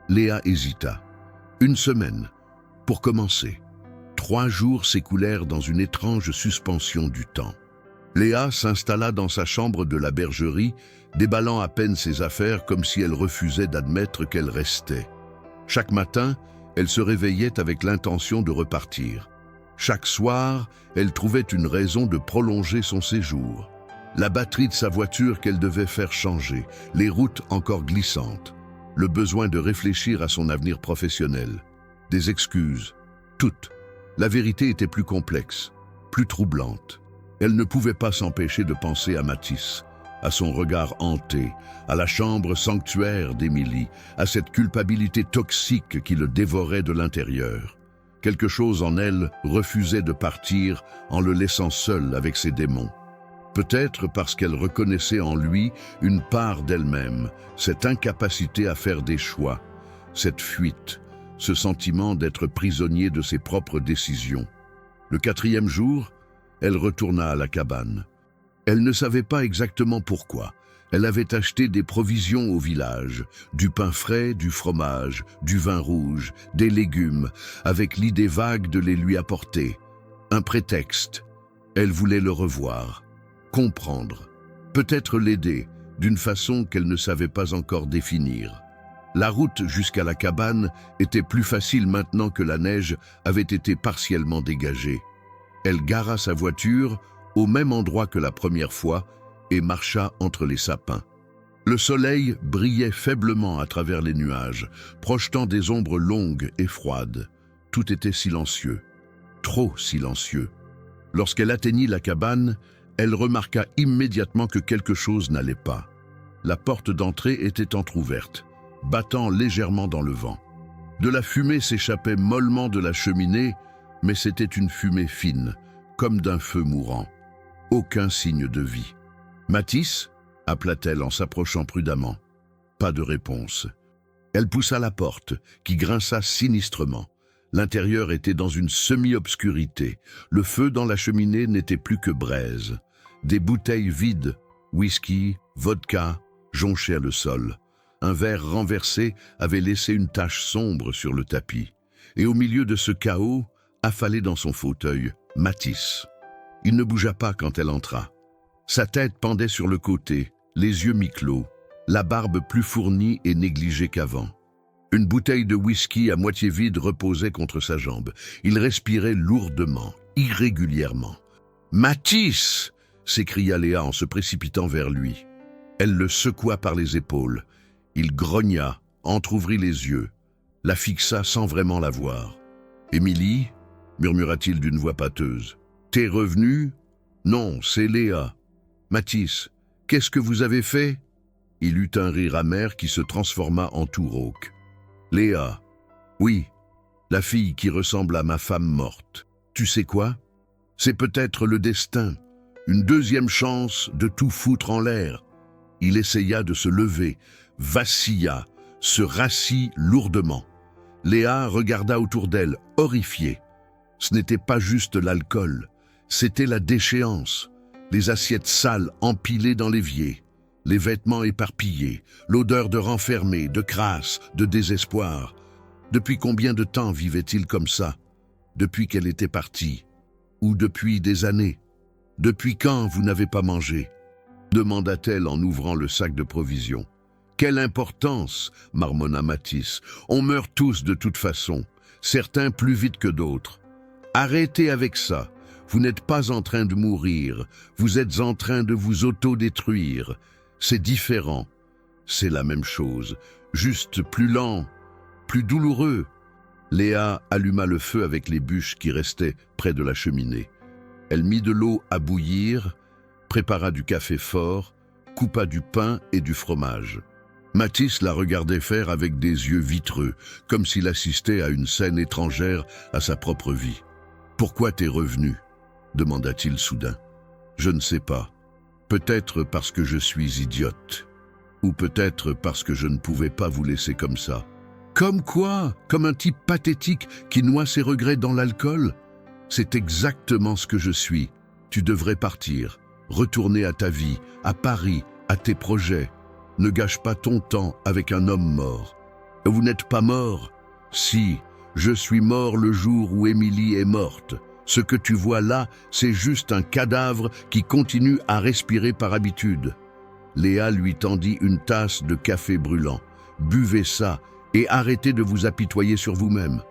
Léa hésita. « 1 semaine, pour commencer. » 3 jours s'écoulèrent dans une étrange suspension du temps. Léa s'installa dans sa chambre de la bergerie, déballant à peine ses affaires comme si elle refusait d'admettre qu'elle restait. Chaque matin, elle se réveillait avec l'intention de repartir. Chaque soir, elle trouvait une raison de prolonger son séjour. La batterie de sa voiture qu'elle devait faire changer, les routes encore glissantes, le besoin de réfléchir à son avenir professionnel. Des excuses, toutes. La vérité était plus complexe, plus troublante. Elle ne pouvait pas s'empêcher de penser à Mathis, à son regard hanté, à la chambre sanctuaire d'Émilie, à cette culpabilité toxique qui le dévorait de l'intérieur. Quelque chose en elle refusait de partir en le laissant seul avec ses démons. Peut-être parce qu'elle reconnaissait en lui une part d'elle-même, cette incapacité à faire des choix, cette fuite, ce sentiment d'être prisonnier de ses propres décisions. Le 4e jour, elle retourna à la cabane. Elle ne savait pas exactement pourquoi. Elle avait acheté des provisions au village, du pain frais, du fromage, du vin rouge, des légumes, avec l'idée vague de les lui apporter. Un prétexte. Elle voulait le revoir, comprendre, peut-être l'aider, d'une façon qu'elle ne savait pas encore définir. La route jusqu'à la cabane était plus facile maintenant que la neige avait été partiellement dégagée. Elle gara sa voiture au même endroit que la première fois et marcha entre les sapins. Le soleil brillait faiblement à travers les nuages, projetant des ombres longues et froides. Tout était silencieux, trop silencieux. Lorsqu'elle atteignit la cabane, elle remarqua immédiatement que quelque chose n'allait pas. La porte d'entrée était entr'ouverte, battant légèrement dans le vent. De la fumée s'échappait mollement de la cheminée, mais c'était une fumée fine, comme d'un feu mourant. Aucun signe de vie. « Mathis » appela-t-elle en s'approchant prudemment. Pas de réponse. Elle poussa la porte, qui grinça sinistrement. L'intérieur était dans une semi-obscurité. Le feu dans la cheminée n'était plus que braise. Des bouteilles vides, whisky, vodka, jonchaient le sol. Un verre renversé avait laissé une tache sombre sur le tapis. Et au milieu de ce chaos, affalé dans son fauteuil, Mathis. Il ne bougea pas quand elle entra. Sa tête pendait sur le côté, les yeux mi-clos, la barbe plus fournie et négligée qu'avant. Une bouteille de whisky à moitié vide reposait contre sa jambe. Il respirait lourdement, irrégulièrement. « Mathis !» s'écria Léa en se précipitant vers lui. Elle le secoua par les épaules. Il grogna, entr'ouvrit les yeux, la fixa sans vraiment la voir. « Émilie ?» murmura-t-il d'une voix pâteuse. « T'es revenue ? Non, c'est Léa. Mathis, qu'est-ce que vous avez fait ?» Il eut un rire amer qui se transforma en tout rauque. « Léa. Oui, la fille qui ressemble à ma femme morte. Tu sais quoi ? C'est peut-être le destin, une deuxième chance de tout foutre en l'air. » Il essaya de se lever, vacilla, se rassit lourdement. Léa regarda autour d'elle, horrifiée. Ce n'était pas juste l'alcool, c'était la déchéance. Les assiettes sales empilées dans l'évier, les vêtements éparpillés, l'odeur de renfermé, de crasse, de désespoir. Depuis combien de temps vivait-il comme ça? Depuis qu'elle était partie? Ou depuis des années? Depuis quand vous n'avez pas mangé? Demanda-t-elle en ouvrant le sac de provisions. Quelle importance, marmonna Mathis. On meurt tous de toute façon, certains plus vite que d'autres. Arrêtez avec ça. Vous n'êtes pas en train de mourir, vous êtes en train de vous autodétruire. C'est différent. C'est la même chose, juste plus lent, plus douloureux. Léa alluma le feu avec les bûches qui restaient près de la cheminée. Elle mit de l'eau à bouillir, prépara du café fort, coupa du pain et du fromage. Mathis la regardait faire avec des yeux vitreux, comme s'il assistait à une scène étrangère à sa propre vie. « Pourquoi t'es revenu ?» demanda-t-il soudain. « Je ne sais pas. Peut-être parce que je suis idiote. Ou peut-être parce que je ne pouvais pas vous laisser comme ça. » Comme quoi? Comme un type pathétique qui noie ses regrets dans l'alcool? C'est exactement ce que je suis. Tu devrais partir, retourner à ta vie, à Paris, à tes projets. Ne gâche pas ton temps avec un homme mort. Vous n'êtes pas mort? Si, je suis mort le jour où Émilie est morte. Ce que tu vois là, c'est juste un cadavre qui continue à respirer par habitude. Léa lui tendit une tasse de café brûlant. Buvez ça et arrêtez de vous apitoyer sur vous-même.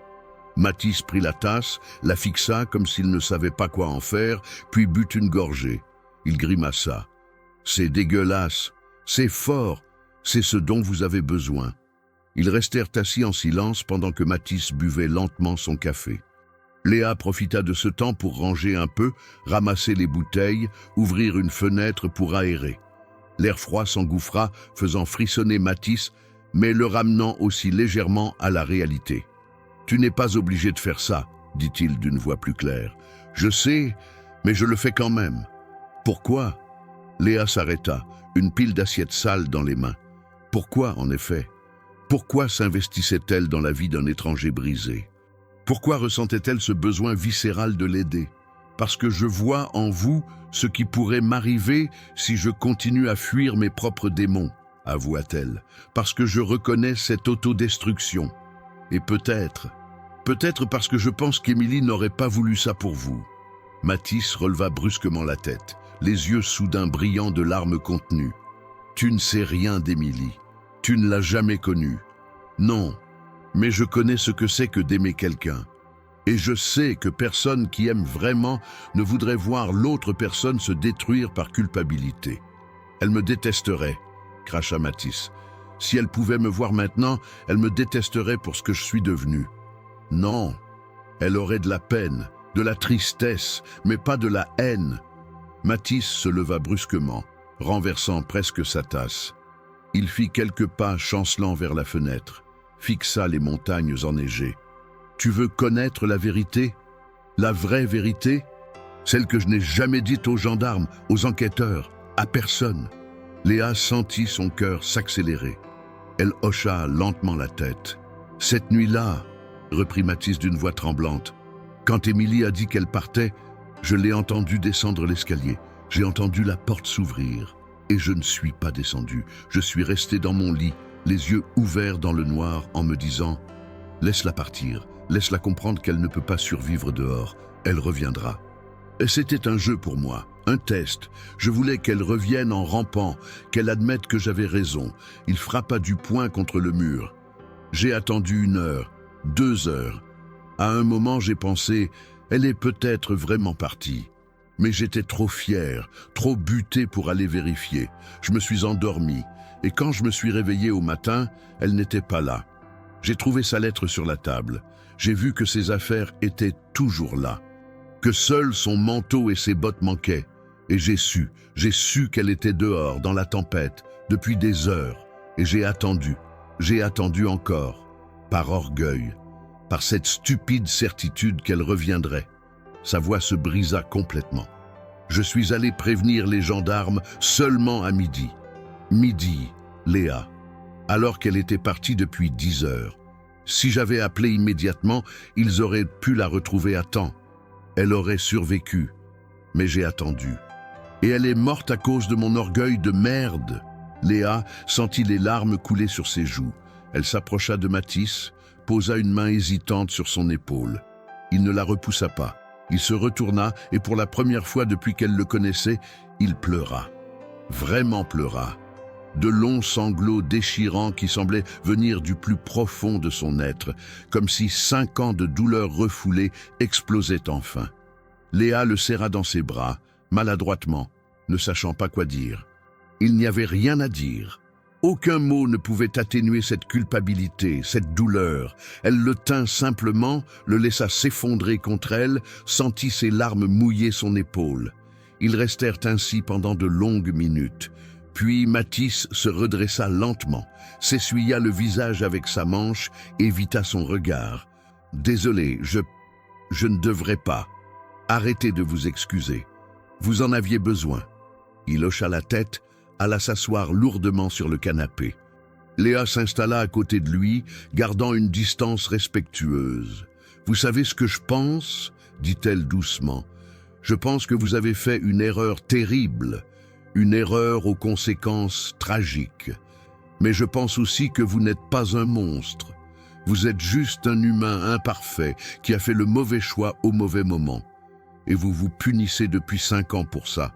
Mathis prit la tasse, la fixa comme s'il ne savait pas quoi en faire, puis but une gorgée. Il grimaça. C'est dégueulasse, c'est fort, c'est ce dont vous avez besoin. Ils restèrent assis en silence pendant que Mathis buvait lentement son café. Léa profita de ce temps pour ranger un peu, ramasser les bouteilles, ouvrir une fenêtre pour aérer. L'air froid s'engouffra, faisant frissonner Mathis, mais le ramenant aussi légèrement à la réalité. « Tu n'es pas obligé de faire ça, » dit-il d'une voix plus claire. « Je sais, mais je le fais quand même. »« Pourquoi ?» Léa s'arrêta, une pile d'assiettes sales dans les mains. Pourquoi, en effet? Pourquoi s'investissait-elle dans la vie d'un étranger brisé? Pourquoi ressentait-elle ce besoin viscéral de l'aider? Parce que je vois en vous ce qui pourrait m'arriver si je continue à fuir mes propres démons, avoua-t-elle. Parce que je reconnais cette autodestruction. Et peut-être parce que je pense qu'Émilie n'aurait pas voulu ça pour vous. Mathis releva brusquement la tête, les yeux soudain brillants de larmes contenues. Tu ne sais rien d'Émilie. Tu ne l'as jamais connue. Non, mais je connais ce que c'est que d'aimer quelqu'un. Et je sais que personne qui aime vraiment ne voudrait voir l'autre personne se détruire par culpabilité. Elle me détesterait, cracha Mathis. Si elle pouvait me voir maintenant, elle me détesterait pour ce que je suis devenu. Non, elle aurait de la peine, de la tristesse, mais pas de la haine. Mathis se leva brusquement, renversant presque sa tasse. Il fit quelques pas chancelant vers la fenêtre, fixa les montagnes enneigées. Tu veux connaître la vérité? La vraie vérité? Celle que je n'ai jamais dite aux gendarmes, aux enquêteurs, à personne. Léa sentit son cœur s'accélérer. Elle hocha lentement la tête. Cette nuit-là, reprit Mathis d'une voix tremblante, quand Émilie a dit qu'elle partait, je l'ai entendue descendre l'escalier. J'ai entendu la porte s'ouvrir. Et je ne suis pas descendu. Je suis resté dans mon lit, les yeux ouverts dans le noir, en me disant « Laisse-la partir, laisse-la comprendre qu'elle ne peut pas survivre dehors. Elle reviendra. » Et c'était un jeu pour moi, un test. Je voulais qu'elle revienne en rampant, qu'elle admette que j'avais raison. Il frappa du poing contre le mur. J'ai attendu 1 heure, 2 heures. À un moment, j'ai pensé « Elle est peut-être vraiment partie. » Mais j'étais trop fier, trop buté pour aller vérifier. Je me suis endormi, et quand je me suis réveillé au matin, elle n'était pas là. J'ai trouvé sa lettre sur la table. J'ai vu que ses affaires étaient toujours là. Que seul son manteau et ses bottes manquaient. Et j'ai su qu'elle était dehors, dans la tempête, depuis des heures. Et j'ai attendu encore, par orgueil, par cette stupide certitude qu'elle reviendrait. Sa voix se brisa complètement. Je suis allé prévenir les gendarmes seulement à midi. Midi, Léa, alors qu'elle était partie depuis 10 heures. Si j'avais appelé immédiatement, ils auraient pu la retrouver à temps. Elle aurait survécu, mais j'ai attendu. Et elle est morte à cause de mon orgueil de merde. Léa sentit les larmes couler sur ses joues. Elle s'approcha de Mathis, posa une main hésitante sur son épaule. Il ne la repoussa pas. Il se retourna et pour la première fois depuis qu'elle le connaissait, il pleura. Vraiment pleura. De longs sanglots déchirants qui semblaient venir du plus profond de son être, comme si 5 ans de douleur refoulée explosaient enfin. Léa le serra dans ses bras, maladroitement, ne sachant pas quoi dire. Il n'y avait rien à dire. Aucun mot ne pouvait atténuer cette culpabilité, cette douleur. Elle le tint simplement, le laissa s'effondrer contre elle, sentit ses larmes mouiller son épaule. Ils restèrent ainsi pendant de longues minutes. Puis Mathis se redressa lentement, s'essuya le visage avec sa manche, évita son regard. « Désolé, je ne devrais pas. Arrêtez de vous excuser. Vous en aviez besoin. » Il hocha la tête, alla s'asseoir lourdement sur le canapé. Léa s'installa à côté de lui, gardant une distance respectueuse. « Vous savez ce que je pense ?» dit-elle doucement. « Je pense que vous avez fait une erreur terrible, une erreur aux conséquences tragiques. Mais je pense aussi que vous n'êtes pas un monstre. Vous êtes juste un humain imparfait qui a fait le mauvais choix au mauvais moment. Et vous vous punissez depuis 5 ans pour ça.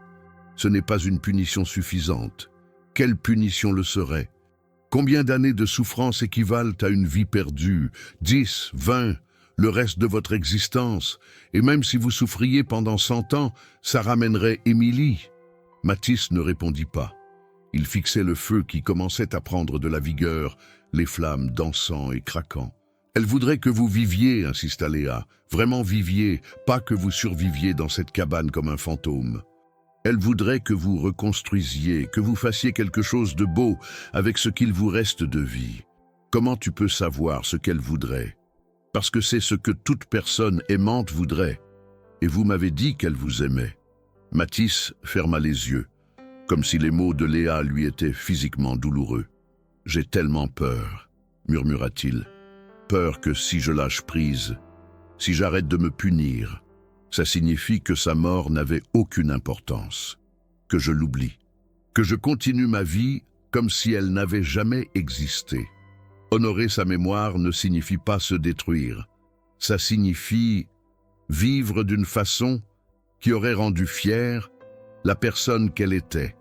Ce n'est pas une punition suffisante. Quelle punition le serait? Combien d'années de souffrance équivalent à une vie perdue? 10, 20, le reste de votre existence. Et même si vous souffriez pendant 100 ans, ça ramènerait Émilie. » Mathis ne répondit pas. Il fixait le feu qui commençait à prendre de la vigueur, les flammes dansant et craquant. « Elle voudrait que vous viviez, » insista Léa. « Vraiment viviez, pas que vous surviviez dans cette cabane comme un fantôme. » Elle voudrait que vous reconstruisiez, que vous fassiez quelque chose de beau avec ce qu'il vous reste de vie. Comment tu peux savoir ce qu'elle voudrait? Parce que c'est ce que toute personne aimante voudrait. Et vous m'avez dit qu'elle vous aimait. Mathis ferma les yeux, comme si les mots de Léa lui étaient physiquement douloureux. « J'ai tellement peur, » murmura-t-il. « Peur que si je lâche prise, si j'arrête de me punir, ça signifie que sa mort n'avait aucune importance, que je l'oublie, que je continue ma vie comme si elle n'avait jamais existé. Honorer sa mémoire ne signifie pas se détruire, ça signifie vivre d'une façon qui aurait rendu fière la personne qu'elle était.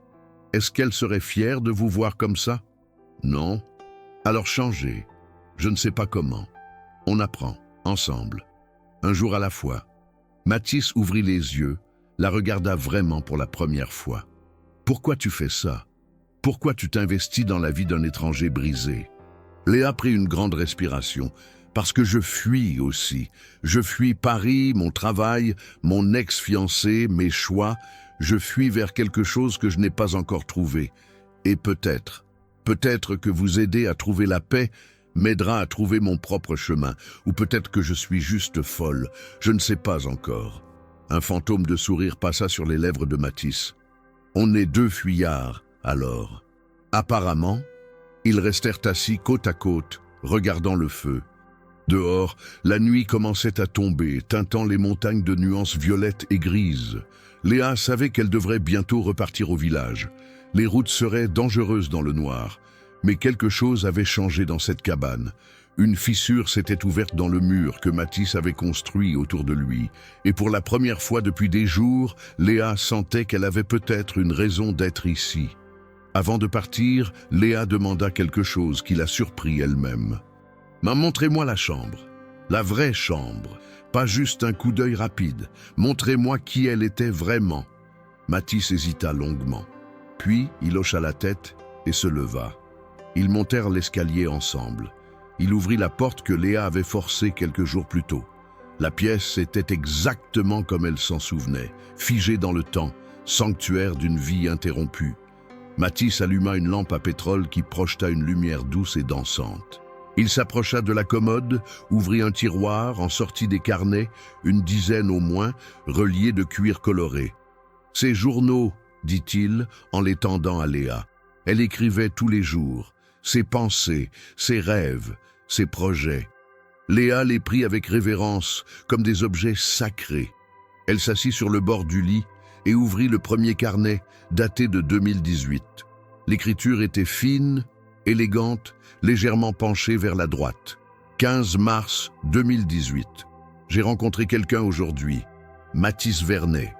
Est-ce qu'elle serait fière de vous voir comme ça? Non? Alors changez. Je ne sais pas comment. On apprend, ensemble, un jour à la fois. » Mathis ouvrit les yeux, la regarda vraiment pour la première fois. « Pourquoi tu fais ça? Pourquoi tu t'investis dans la vie d'un étranger brisé ?» Léa prit une grande respiration. « Parce que je fuis aussi. Je fuis Paris, mon travail, mon ex-fiancé, mes choix. Je fuis vers quelque chose que je n'ai pas encore trouvé. Et peut-être que vous aider à trouver la paix m'aidera à trouver mon propre chemin, ou peut-être que je suis juste folle, je ne sais pas encore. » Un fantôme de sourire passa sur les lèvres de Mathis. « On est 2 fuyards, alors. » Apparemment, ils restèrent assis côte à côte, regardant le feu. Dehors, la nuit commençait à tomber, teintant les montagnes de nuances violettes et grises. Léa savait qu'elle devrait bientôt repartir au village. Les routes seraient dangereuses dans le noir. Mais quelque chose avait changé dans cette cabane. Une fissure s'était ouverte dans le mur que Mathis avait construit autour de lui. Et pour la première fois depuis des jours, Léa sentait qu'elle avait peut-être une raison d'être ici. Avant de partir, Léa demanda quelque chose qui la surprit elle-même. « Montrez-moi la chambre. La vraie chambre. Pas juste un coup d'œil rapide. Montrez-moi qui elle était vraiment. » Mathis hésita longuement. Puis il hocha la tête et se leva. Ils montèrent l'escalier ensemble. Il ouvrit la porte que Léa avait forcée quelques jours plus tôt. La pièce était exactement comme elle s'en souvenait, figée dans le temps, sanctuaire d'une vie interrompue. Mathis alluma une lampe à pétrole qui projeta une lumière douce et dansante. Il s'approcha de la commode, ouvrit un tiroir, en sortit des carnets, une dizaine au moins, reliés de cuir coloré. « Ces journaux, » dit-il, en les tendant à Léa. Elle écrivait tous les jours. Ses pensées, ses rêves, ses projets. Léa les prit avec révérence, comme des objets sacrés. Elle s'assit sur le bord du lit et ouvrit le premier carnet, daté de 2018. L'écriture était fine, élégante, légèrement penchée vers la droite. 15 mars 2018. J'ai rencontré quelqu'un aujourd'hui, Mathis Vernet.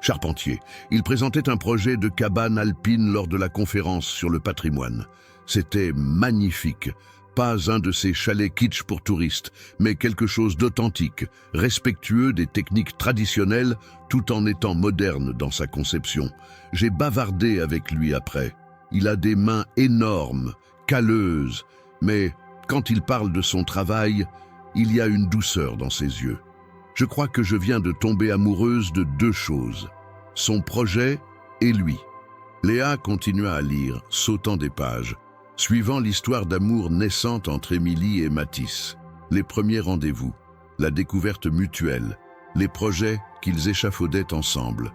Charpentier. Il présentait un projet de cabane alpine lors de la conférence sur le patrimoine. C'était magnifique, Pas un de ces chalets kitsch pour touristes, mais quelque chose d'authentique, respectueux des techniques traditionnelles, tout en étant moderne dans sa conception. J'ai bavardé avec lui après. Il a des mains énormes, calleuses, mais quand il parle de son travail, il y a une douceur dans ses yeux. Je crois que je viens de tomber amoureuse de deux choses, son projet et lui. Léa continua à lire, sautant des pages, suivant l'histoire d'amour naissante entre Émilie et Mathis. Les premiers rendez-vous, la découverte mutuelle, les projets qu'ils échafaudaient ensemble.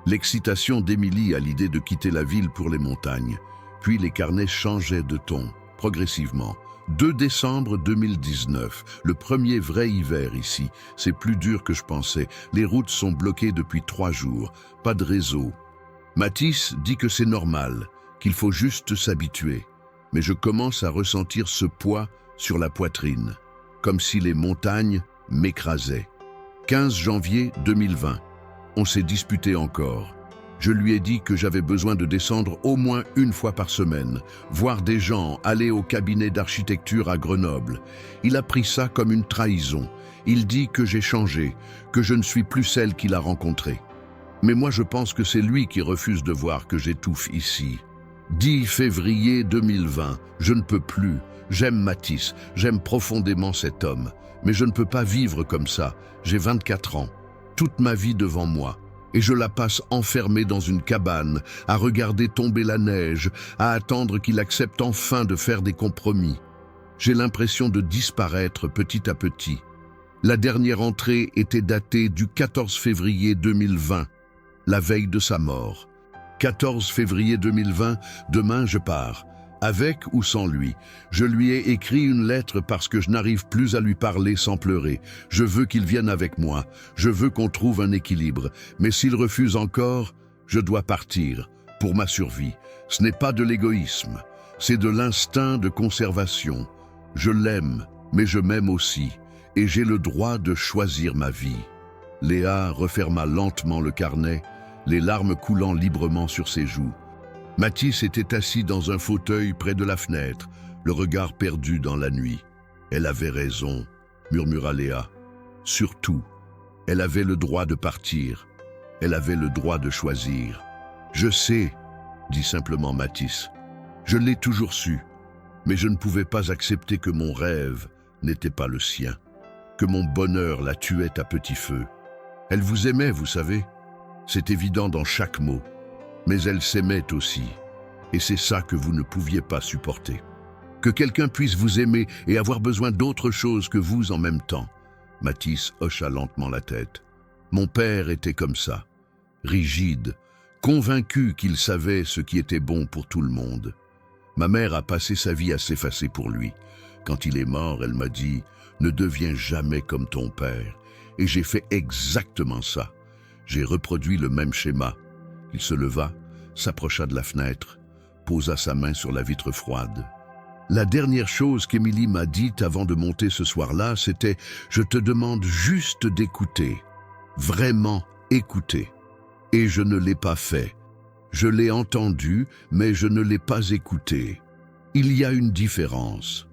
L'excitation d'Émilie à l'idée de quitter la ville pour les montagnes. Puis les carnets changeaient de ton, progressivement. 2 décembre 2019, le premier vrai hiver ici. C'est plus dur que je pensais. Les routes sont bloquées depuis 3 jours. Pas de réseau. Mathis dit que c'est normal, qu'il faut juste s'habituer. Mais je commence à ressentir ce poids sur la poitrine, comme si les montagnes m'écrasaient. 15 janvier 2020. On s'est disputé encore. Je lui ai dit que j'avais besoin de descendre au moins une fois par semaine, voir des gens, aller au cabinet d'architecture à Grenoble. Il a pris ça comme une trahison. Il dit que j'ai changé, que je ne suis plus celle qu'il a rencontrée. Mais moi je pense que c'est lui qui refuse de voir que j'étouffe ici. 10 février 2020, je ne peux plus. J'aime Mathis, j'aime profondément cet homme. Mais je ne peux pas vivre comme ça. J'ai 24 ans, toute ma vie devant moi. Et je la passe enfermée dans une cabane, à regarder tomber la neige, à attendre qu'il accepte enfin de faire des compromis. J'ai l'impression de disparaître petit à petit. La dernière entrée était datée du 14 février 2020, la veille de sa mort. 14 février 2020, demain je pars. Avec ou sans lui, je lui ai écrit une lettre parce que je n'arrive plus à lui parler sans pleurer. Je veux qu'il vienne avec moi, je veux qu'on trouve un équilibre. Mais s'il refuse encore, je dois partir, pour ma survie. Ce n'est pas de l'égoïsme, c'est de l'instinct de conservation. Je l'aime, mais je m'aime aussi, et j'ai le droit de choisir ma vie. Léa referma lentement le carnet, les larmes coulant librement sur ses joues. Mathis était assis dans un fauteuil près de la fenêtre, le regard perdu dans la nuit. « Elle avait raison », murmura Léa. « Surtout, elle avait le droit de partir. Elle avait le droit de choisir. »« Je sais », dit simplement Mathis. « Je l'ai toujours su, mais je ne pouvais pas accepter que mon rêve n'était pas le sien, que mon bonheur la tuait à petit feu. Elle vous aimait, vous savez. C'est évident dans chaque mot. Mais elle s'aimait aussi, et c'est ça que vous ne pouviez pas supporter. Que quelqu'un puisse vous aimer et avoir besoin d'autre chose que vous en même temps. » Mathis hocha lentement la tête. « Mon père était comme ça, rigide, convaincu qu'il savait ce qui était bon pour tout le monde. Ma mère a passé sa vie à s'effacer pour lui. Quand il est mort, elle m'a dit « Ne deviens jamais comme ton père. » Et j'ai fait exactement ça. J'ai reproduit le même schéma. Il se leva, s'approcha de la fenêtre, posa sa main sur la vitre froide. La dernière chose qu'Émilie m'a dite avant de monter ce soir-là, c'était « Je te demande juste d'écouter, vraiment écouter. » Et je ne l'ai pas fait. Je l'ai entendu, mais je ne l'ai pas écouté. Il y a une différence.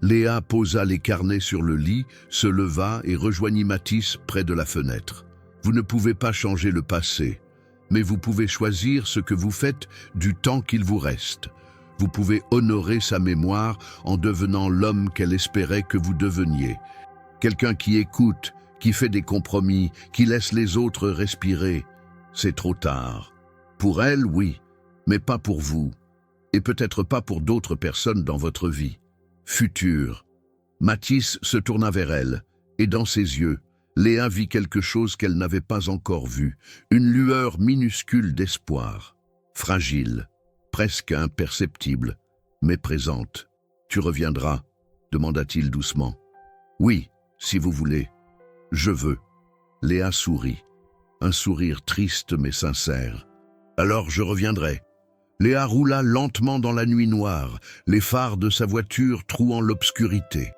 Léa posa les carnets sur le lit, se leva et rejoignit Mathis près de la fenêtre. Vous ne pouvez pas changer le passé. Mais vous pouvez choisir ce que vous faites du temps qu'il vous reste. Vous pouvez honorer sa mémoire en devenant l'homme qu'elle espérait que vous deveniez. Quelqu'un qui écoute, qui fait des compromis, qui laisse les autres respirer. C'est trop tard. Pour elle, oui, mais pas pour vous. Et peut-être pas pour d'autres personnes dans votre vie. Future. Mathis se tourna vers elle, et dans ses yeux, Léa vit quelque chose qu'elle n'avait pas encore vu, une lueur minuscule d'espoir, fragile, presque imperceptible, mais présente. « Tu reviendras ?» demanda-t-il doucement. « Oui, si vous voulez. Je veux. » Léa sourit, un sourire triste mais sincère. « Alors je reviendrai. » Léa roula lentement dans la nuit noire, les phares de sa voiture trouant l'obscurité.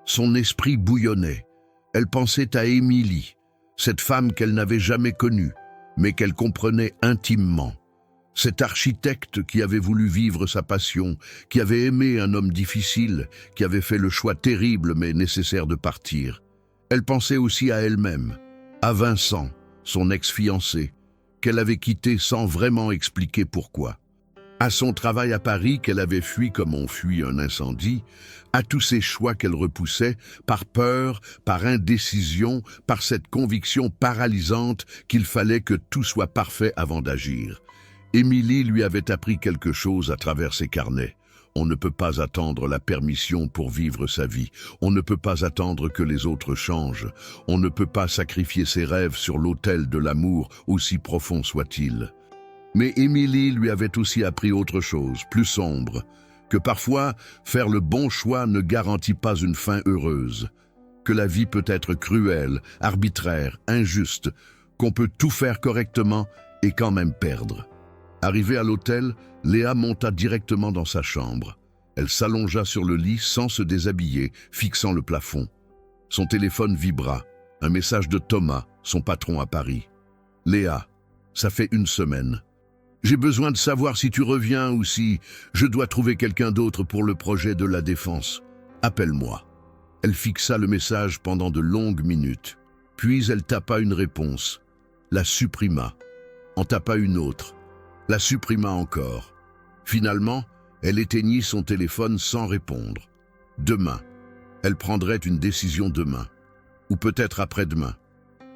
Son esprit bouillonnait. Elle pensait à Émilie, cette femme qu'elle n'avait jamais connue, mais qu'elle comprenait intimement. Cet architecte qui avait voulu vivre sa passion, qui avait aimé un homme difficile, qui avait fait le choix terrible mais nécessaire de partir. Elle pensait aussi à elle-même, à Vincent, son ex-fiancé, qu'elle avait quitté sans vraiment expliquer pourquoi. À son travail à Paris qu'elle avait fui comme on fuit un incendie, à tous ces choix qu'elle repoussait, par peur, par indécision, par cette conviction paralysante qu'il fallait que tout soit parfait avant d'agir. Émilie lui avait appris quelque chose à travers ses carnets. On ne peut pas attendre la permission pour vivre sa vie. On ne peut pas attendre que les autres changent. On ne peut pas sacrifier ses rêves sur l'autel de l'amour, aussi profond soit-il. Mais Émilie lui avait aussi appris autre chose, plus sombre, que parfois, faire le bon choix ne garantit pas une fin heureuse, que la vie peut être cruelle, arbitraire, injuste, qu'on peut tout faire correctement et quand même perdre. Arrivée à l'hôtel, Léa monta directement dans sa chambre. Elle s'allongea sur le lit sans se déshabiller, fixant le plafond. Son téléphone vibra. Un message de Thomas, son patron à Paris. « Léa, ça fait 1 semaine. J'ai besoin de savoir si tu reviens ou si je dois trouver quelqu'un d'autre pour le projet de la défense. Appelle-moi. » Elle fixa le message pendant de longues minutes. Puis elle tapa une réponse, la supprima, en tapa une autre, la supprima encore. Finalement, elle éteignit son téléphone sans répondre. Demain. Elle prendrait une décision demain. Ou peut-être après-demain.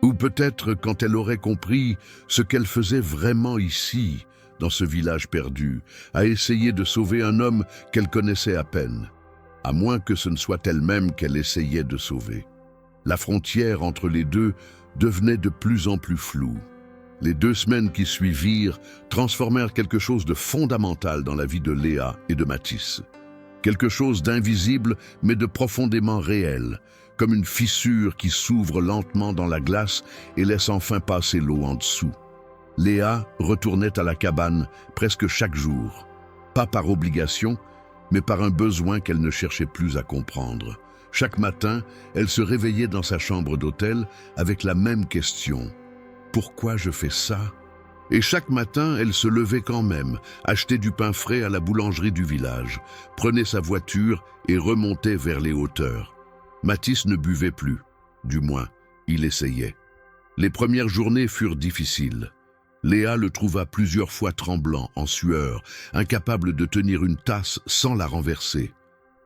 Ou peut-être quand elle aurait compris ce qu'elle faisait vraiment ici, dans ce village perdu, à essayer de sauver un homme qu'elle connaissait à peine. À moins que ce ne soit elle-même qu'elle essayait de sauver. La frontière entre les deux devenait de plus en plus floue. Les 2 semaines qui suivirent transformèrent quelque chose de fondamental dans la vie de Léa et de Mathis. Quelque chose d'invisible mais de profondément réel, comme une fissure qui s'ouvre lentement dans la glace et laisse enfin passer l'eau en dessous. Léa retournait à la cabane presque chaque jour, pas par obligation, mais par un besoin qu'elle ne cherchait plus à comprendre. Chaque matin, elle se réveillait dans sa chambre d'hôtel avec la même question. Pourquoi je fais ça? Et chaque matin, elle se levait quand même, achetait du pain frais à la boulangerie du village, prenait sa voiture et remontait vers les hauteurs. Mathis ne buvait plus, du moins, il essayait. Les premières journées furent difficiles. Léa le trouva plusieurs fois tremblant, en sueur, incapable de tenir une tasse sans la renverser.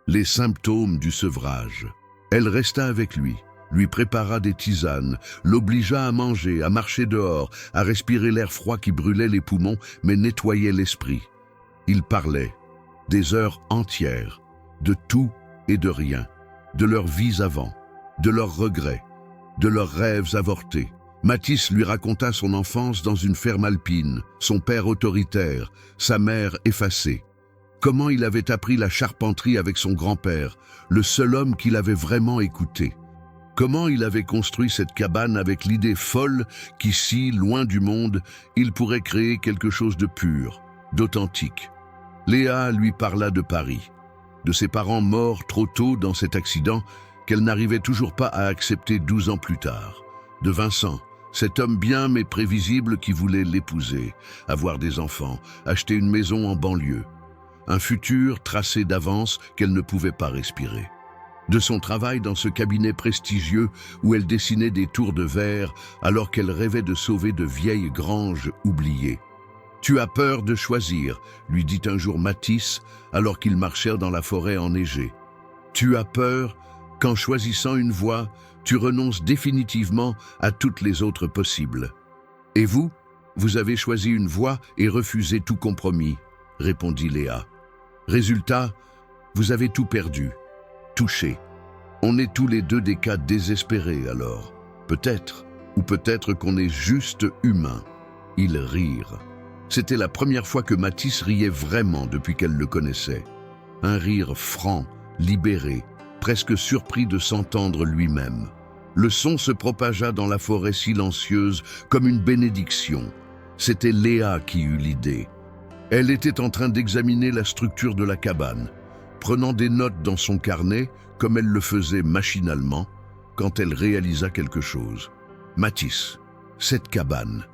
Les symptômes du sevrage. Elle resta avec lui prépara des tisanes, l'obligea à manger, à marcher dehors, à respirer l'air froid qui brûlait les poumons mais nettoyait l'esprit. Ils parlaient, des heures entières, de tout et de rien, de leurs vies avant, de leurs regrets, de leurs rêves avortés. Mathis lui raconta son enfance dans une ferme alpine, son père autoritaire, sa mère effacée. Comment il avait appris la charpenterie avec son grand-père, le seul homme qu'il avait vraiment écouté. Comment il avait construit cette cabane avec l'idée folle qu'ici, loin du monde, il pourrait créer quelque chose de pur, d'authentique. Léa lui parla de Paris, de ses parents morts trop tôt dans cet accident qu'elle n'arrivait toujours pas à accepter 12 ans plus tard, de Vincent, cet homme bien mais prévisible qui voulait l'épouser, avoir des enfants, acheter une maison en banlieue, un futur tracé d'avance qu'elle ne pouvait pas respirer. De son travail dans ce cabinet prestigieux où elle dessinait des tours de verre alors qu'elle rêvait de sauver de vieilles granges oubliées. « Tu as peur de choisir », lui dit un jour Mathis alors qu'ils marchèrent dans la forêt enneigée. « Tu as peur qu'en choisissant une voie, tu renonces définitivement à toutes les autres possibles. » « Et vous, vous avez choisi une voie et refusé tout compromis, » répondit Léa. « Résultat, vous avez tout perdu. Touché. On est tous les deux des cas désespérés alors. Peut-être, ou peut-être qu'on est juste humain. » Ils rirent. C'était la première fois que Mathis riait vraiment depuis qu'elle le connaissait. Un rire franc, libéré, presque surpris de s'entendre lui-même. Le son se propagea dans la forêt silencieuse comme une bénédiction. C'était Léa qui eut l'idée. Elle était en train d'examiner la structure de la cabane, prenant des notes dans son carnet, comme elle le faisait machinalement, quand elle réalisa quelque chose. « Mathis, cette cabane,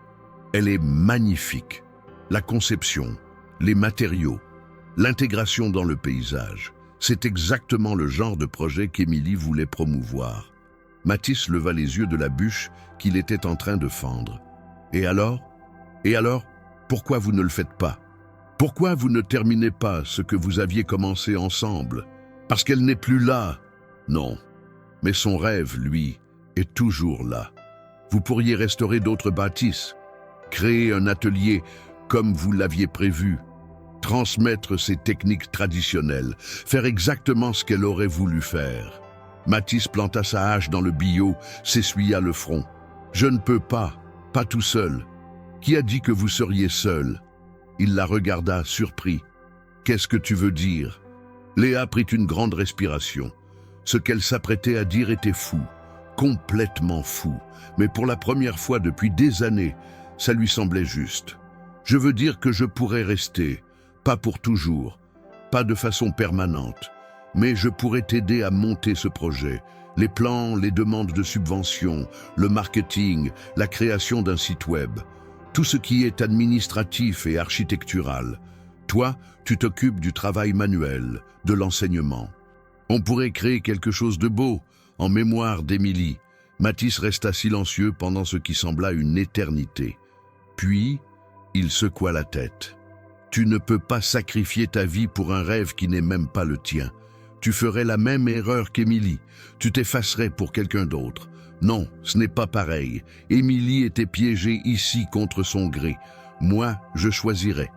elle est magnifique. La conception, les matériaux, l'intégration dans le paysage. C'est exactement le genre de projet qu'Émilie voulait promouvoir. Mathis leva les yeux de la bûche qu'il était en train de fendre. Et alors? Pourquoi vous ne le faites pas? Pourquoi vous ne terminez pas ce que vous aviez commencé ensemble? Parce qu'elle n'est plus là? Non. Mais son rêve, lui, est toujours là. Vous pourriez restaurer d'autres bâtisses, créer un atelier comme vous l'aviez prévu, transmettre ses techniques traditionnelles, faire exactement ce qu'elle aurait voulu faire. Mathis planta sa hache dans le billot, s'essuya le front. Je ne peux pas tout seul. Qui a dit que vous seriez seul? Il la regarda, surpris. Qu'est-ce que tu veux dire? Léa prit une grande respiration. Ce qu'elle s'apprêtait à dire était fou, complètement fou, mais pour la première fois depuis des années, ça lui semblait juste. Je veux dire que je pourrais rester, pas pour toujours, pas de façon permanente, mais je pourrais t'aider à monter ce projet, les plans, les demandes de subventions, le marketing, la création d'un site web, tout ce qui est administratif et architectural. Toi, tu t'occupes du travail manuel, de l'enseignement. On pourrait créer quelque chose de beau, en mémoire d'Émilie. Mathis resta silencieux pendant ce qui sembla une éternité. Puis, il secoua la tête. Tu ne peux pas sacrifier ta vie pour un rêve qui n'est même pas le tien. Tu ferais la même erreur qu'Émilie. Tu t'effacerais pour quelqu'un d'autre. Non, ce n'est pas pareil. Émilie était piégée ici contre son gré. Moi, je choisirais.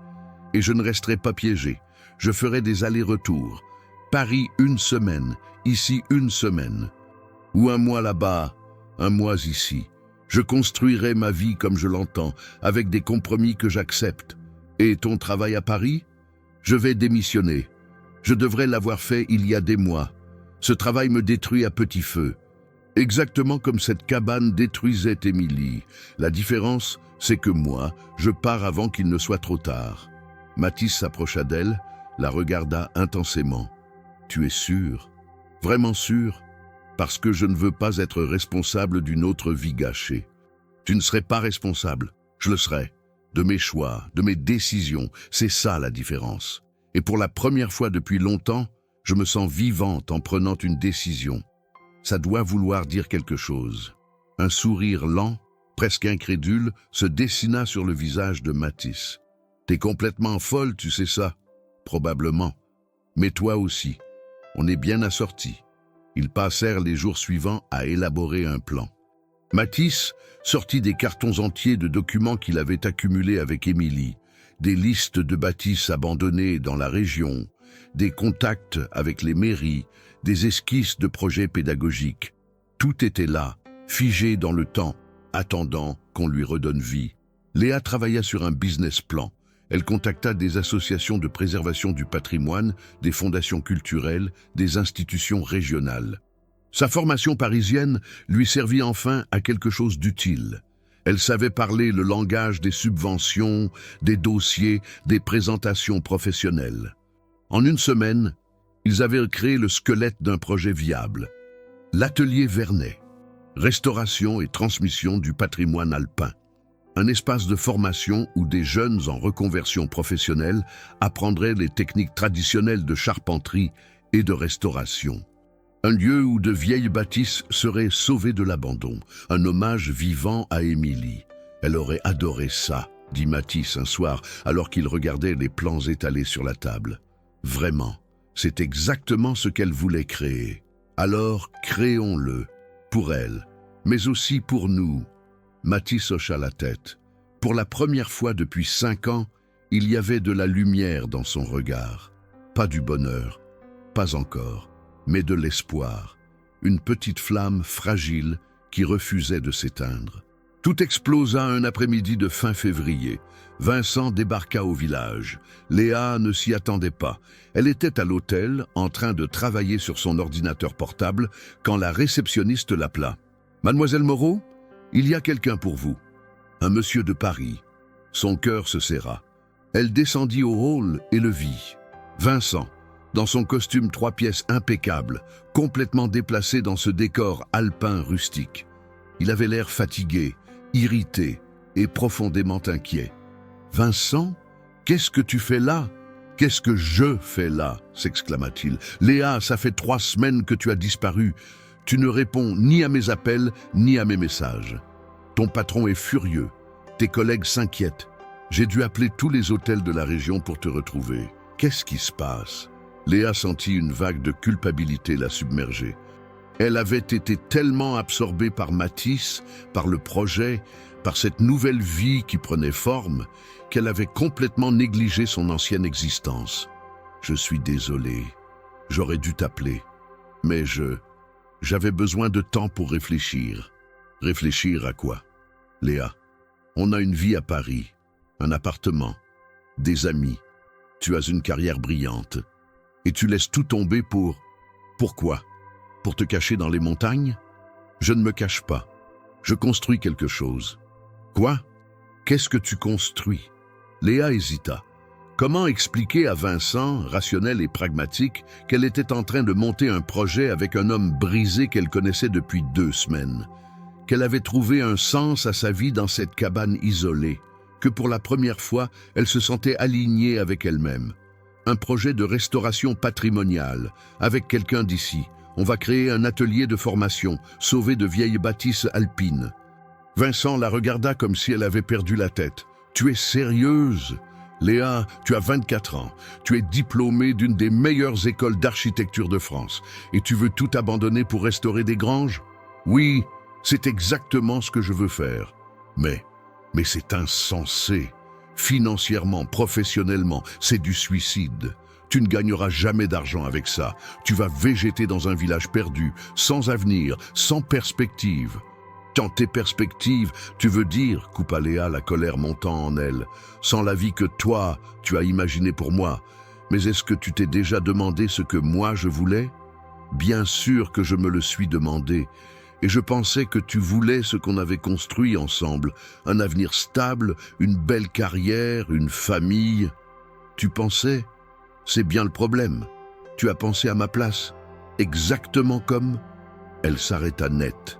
Et je ne resterai pas piégé. Je ferai des allers-retours. Paris une semaine, ici une semaine. Ou un mois là-bas, un mois ici. Je construirai ma vie comme je l'entends, avec des compromis que j'accepte. Et ton travail à Paris? Je vais démissionner. Je devrais l'avoir fait il y a des mois. Ce travail me détruit à petit feu. Exactement comme cette cabane détruisait Émilie. La différence, c'est que moi, je pars avant qu'il ne soit trop tard. Mathis s'approcha d'elle, la regarda intensément. Tu es sûr? Vraiment sûr? Parce que je ne veux pas être responsable d'une autre vie gâchée. Tu ne serais pas responsable, je le serais. De mes choix, de mes décisions, c'est ça la différence. Et pour la première fois depuis longtemps, je me sens vivante en prenant une décision. Ça doit vouloir dire quelque chose. Un sourire lent, presque incrédule, se dessina sur le visage de Mathis. T'es complètement folle, tu sais ça? Probablement. Mais toi aussi. On est bien assortis. Ils passèrent les jours suivants à élaborer un plan. Mathis sortit des cartons entiers de documents qu'il avait accumulés avec Émilie, des listes de bâtisses abandonnées dans la région, des contacts avec les mairies, des esquisses de projets pédagogiques. Tout était là, figé dans le temps, attendant qu'on lui redonne vie. Léa travailla sur un business plan. Elle contacta des associations de préservation du patrimoine, des fondations culturelles, des institutions régionales. Sa formation parisienne lui servit enfin à quelque chose d'utile. Elle savait parler le langage des subventions, des dossiers, des présentations professionnelles. En une semaine, ils avaient créé le squelette d'un projet viable. L'atelier Vernet, restauration et transmission du patrimoine alpin. Un espace de formation où des jeunes en reconversion professionnelle apprendraient les techniques traditionnelles de charpenterie et de restauration. Un lieu où de vieilles bâtisses seraient sauvées de l'abandon, un hommage vivant à Émilie. Elle aurait adoré ça, dit Mathis un soir, alors qu'il regardait les plans étalés sur la table. Vraiment, c'est exactement ce qu'elle voulait créer. Alors, créons-le, pour elle, mais aussi pour nous. Mathis hocha la tête. Pour la première fois depuis 5 ans, il y avait de la lumière dans son regard. Pas du bonheur, pas encore, mais de l'espoir. Une petite flamme fragile qui refusait de s'éteindre. Tout explosa un après-midi de fin février. Vincent débarqua au village. Léa ne s'y attendait pas. Elle était à l'hôtel, en train de travailler sur son ordinateur portable, quand la réceptionniste l'appela. « Mademoiselle Moreau, il y a quelqu'un pour vous. » Un monsieur de Paris. Son cœur se serra. Elle descendit au hall et le vit. Vincent, dans son costume 3 pièces impeccable, complètement déplacé dans ce décor alpin rustique. Il avait l'air fatigué, irrité et profondément inquiet. Vincent, qu'est-ce que tu fais là? Qu'est-ce que je fais là? S'exclama-t-il. Léa, ça fait 3 semaines que tu as disparu. Tu ne réponds ni à mes appels, ni à mes messages. Ton patron est furieux. Tes collègues s'inquiètent. J'ai dû appeler tous les hôtels de la région pour te retrouver. Qu'est-ce qui se passe? Léa sentit une vague de culpabilité la submerger. Elle avait été tellement absorbée par Mathis, par le projet, par cette nouvelle vie qui prenait forme, qu'elle avait complètement négligé son ancienne existence. Je suis désolé. J'aurais dû t'appeler. Mais j'avais besoin de temps pour réfléchir. Réfléchir à quoi? Léa, on a une vie à Paris, un appartement, des amis. Tu as une carrière brillante. Et tu laisses tout tomber pour... Pourquoi? Pour te cacher dans les montagnes? Je ne me cache pas. Je construis quelque chose. Quoi? Qu'est-ce que tu construis? Léa hésita. Comment expliquer à Vincent, rationnel et pragmatique, qu'elle était en train de monter un projet avec un homme brisé qu'elle connaissait depuis 2 semaines? Qu'elle avait trouvé un sens à sa vie dans cette cabane isolée, que pour la première fois, elle se sentait alignée avec elle-même. Un projet de restauration patrimoniale, avec quelqu'un d'ici. On va créer un atelier de formation, sauver de vieilles bâtisses alpines. Vincent la regarda comme si elle avait perdu la tête. Tu es sérieuse? Léa, tu as 24 ans. Tu es diplômée d'une des meilleures écoles d'architecture de France. Et tu veux tout abandonner pour restaurer des granges? Oui, c'est exactement ce que je veux faire. Mais c'est insensé. Financièrement, professionnellement, c'est du suicide. Tu ne gagneras jamais d'argent avec ça. Tu vas végéter dans un village perdu, sans avenir, sans perspective. Dans tes perspectives, tu veux dire, coupa Léa, la colère montant en elle, sans la vie que toi, tu as imaginée pour moi. Mais est-ce que tu t'es déjà demandé ce que moi je voulais? Bien sûr que je me le suis demandé. Et je pensais que tu voulais ce qu'on avait construit ensemble, un avenir stable, une belle carrière, une famille. Tu pensais? C'est bien le problème. Tu as pensé à ma place, exactement comme... Elle s'arrêta net.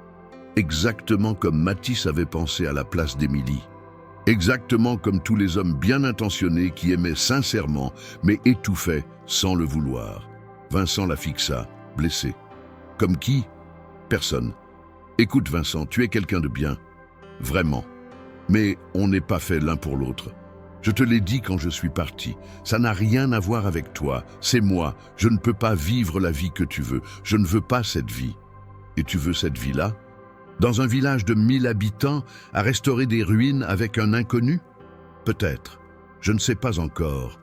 Exactement comme Mathis avait pensé à la place d'Émilie. Exactement comme tous les hommes bien intentionnés qui aimaient sincèrement, mais étouffaient sans le vouloir. Vincent la fixa, blessé. Comme qui? Personne. Écoute Vincent, tu es quelqu'un de bien. Vraiment. Mais on n'est pas fait l'un pour l'autre. Je te l'ai dit quand je suis parti. Ça n'a rien à voir avec toi. C'est moi. Je ne peux pas vivre la vie que tu veux. Je ne veux pas cette vie. Et tu veux cette vie-là? Dans un village de 1000 habitants, à restaurer des ruines avec un inconnu? Peut-être. Je ne sais pas encore.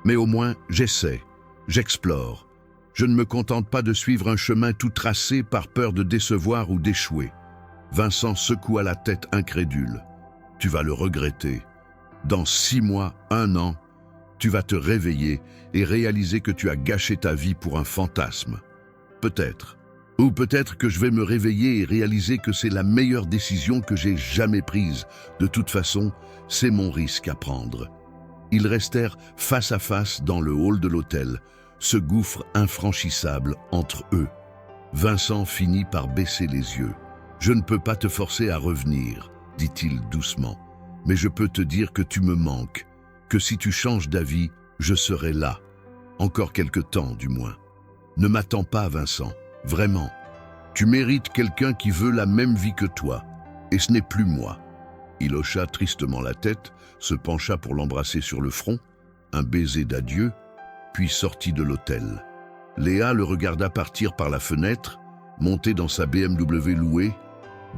Mais au moins, j'essaie. J'explore. Je ne me contente pas de suivre un chemin tout tracé par peur de décevoir ou d'échouer. Vincent secoua la tête incrédule. Tu vas le regretter. Dans 6 mois, 1 an, tu vas te réveiller et réaliser que tu as gâché ta vie pour un fantasme. Peut-être. Ou peut-être que je vais me réveiller et réaliser que c'est la meilleure décision que j'ai jamais prise. De toute façon, c'est mon risque à prendre. Ils restèrent face à face dans le hall de l'hôtel, ce gouffre infranchissable entre eux. Vincent finit par baisser les yeux. « Je ne peux pas te forcer à revenir, » dit-il doucement. « Mais je peux te dire que tu me manques, que si tu changes d'avis, je serai là. Encore quelque temps, du moins. Ne m'attends pas, Vincent. Vraiment. Tu mérites quelqu'un qui veut la même vie que toi. Et ce n'est plus moi. » Il hocha tristement la tête, se pencha pour l'embrasser sur le front, un baiser d'adieu, puis sortit de l'hôtel. Léa le regarda partir par la fenêtre, monter dans sa BMW louée,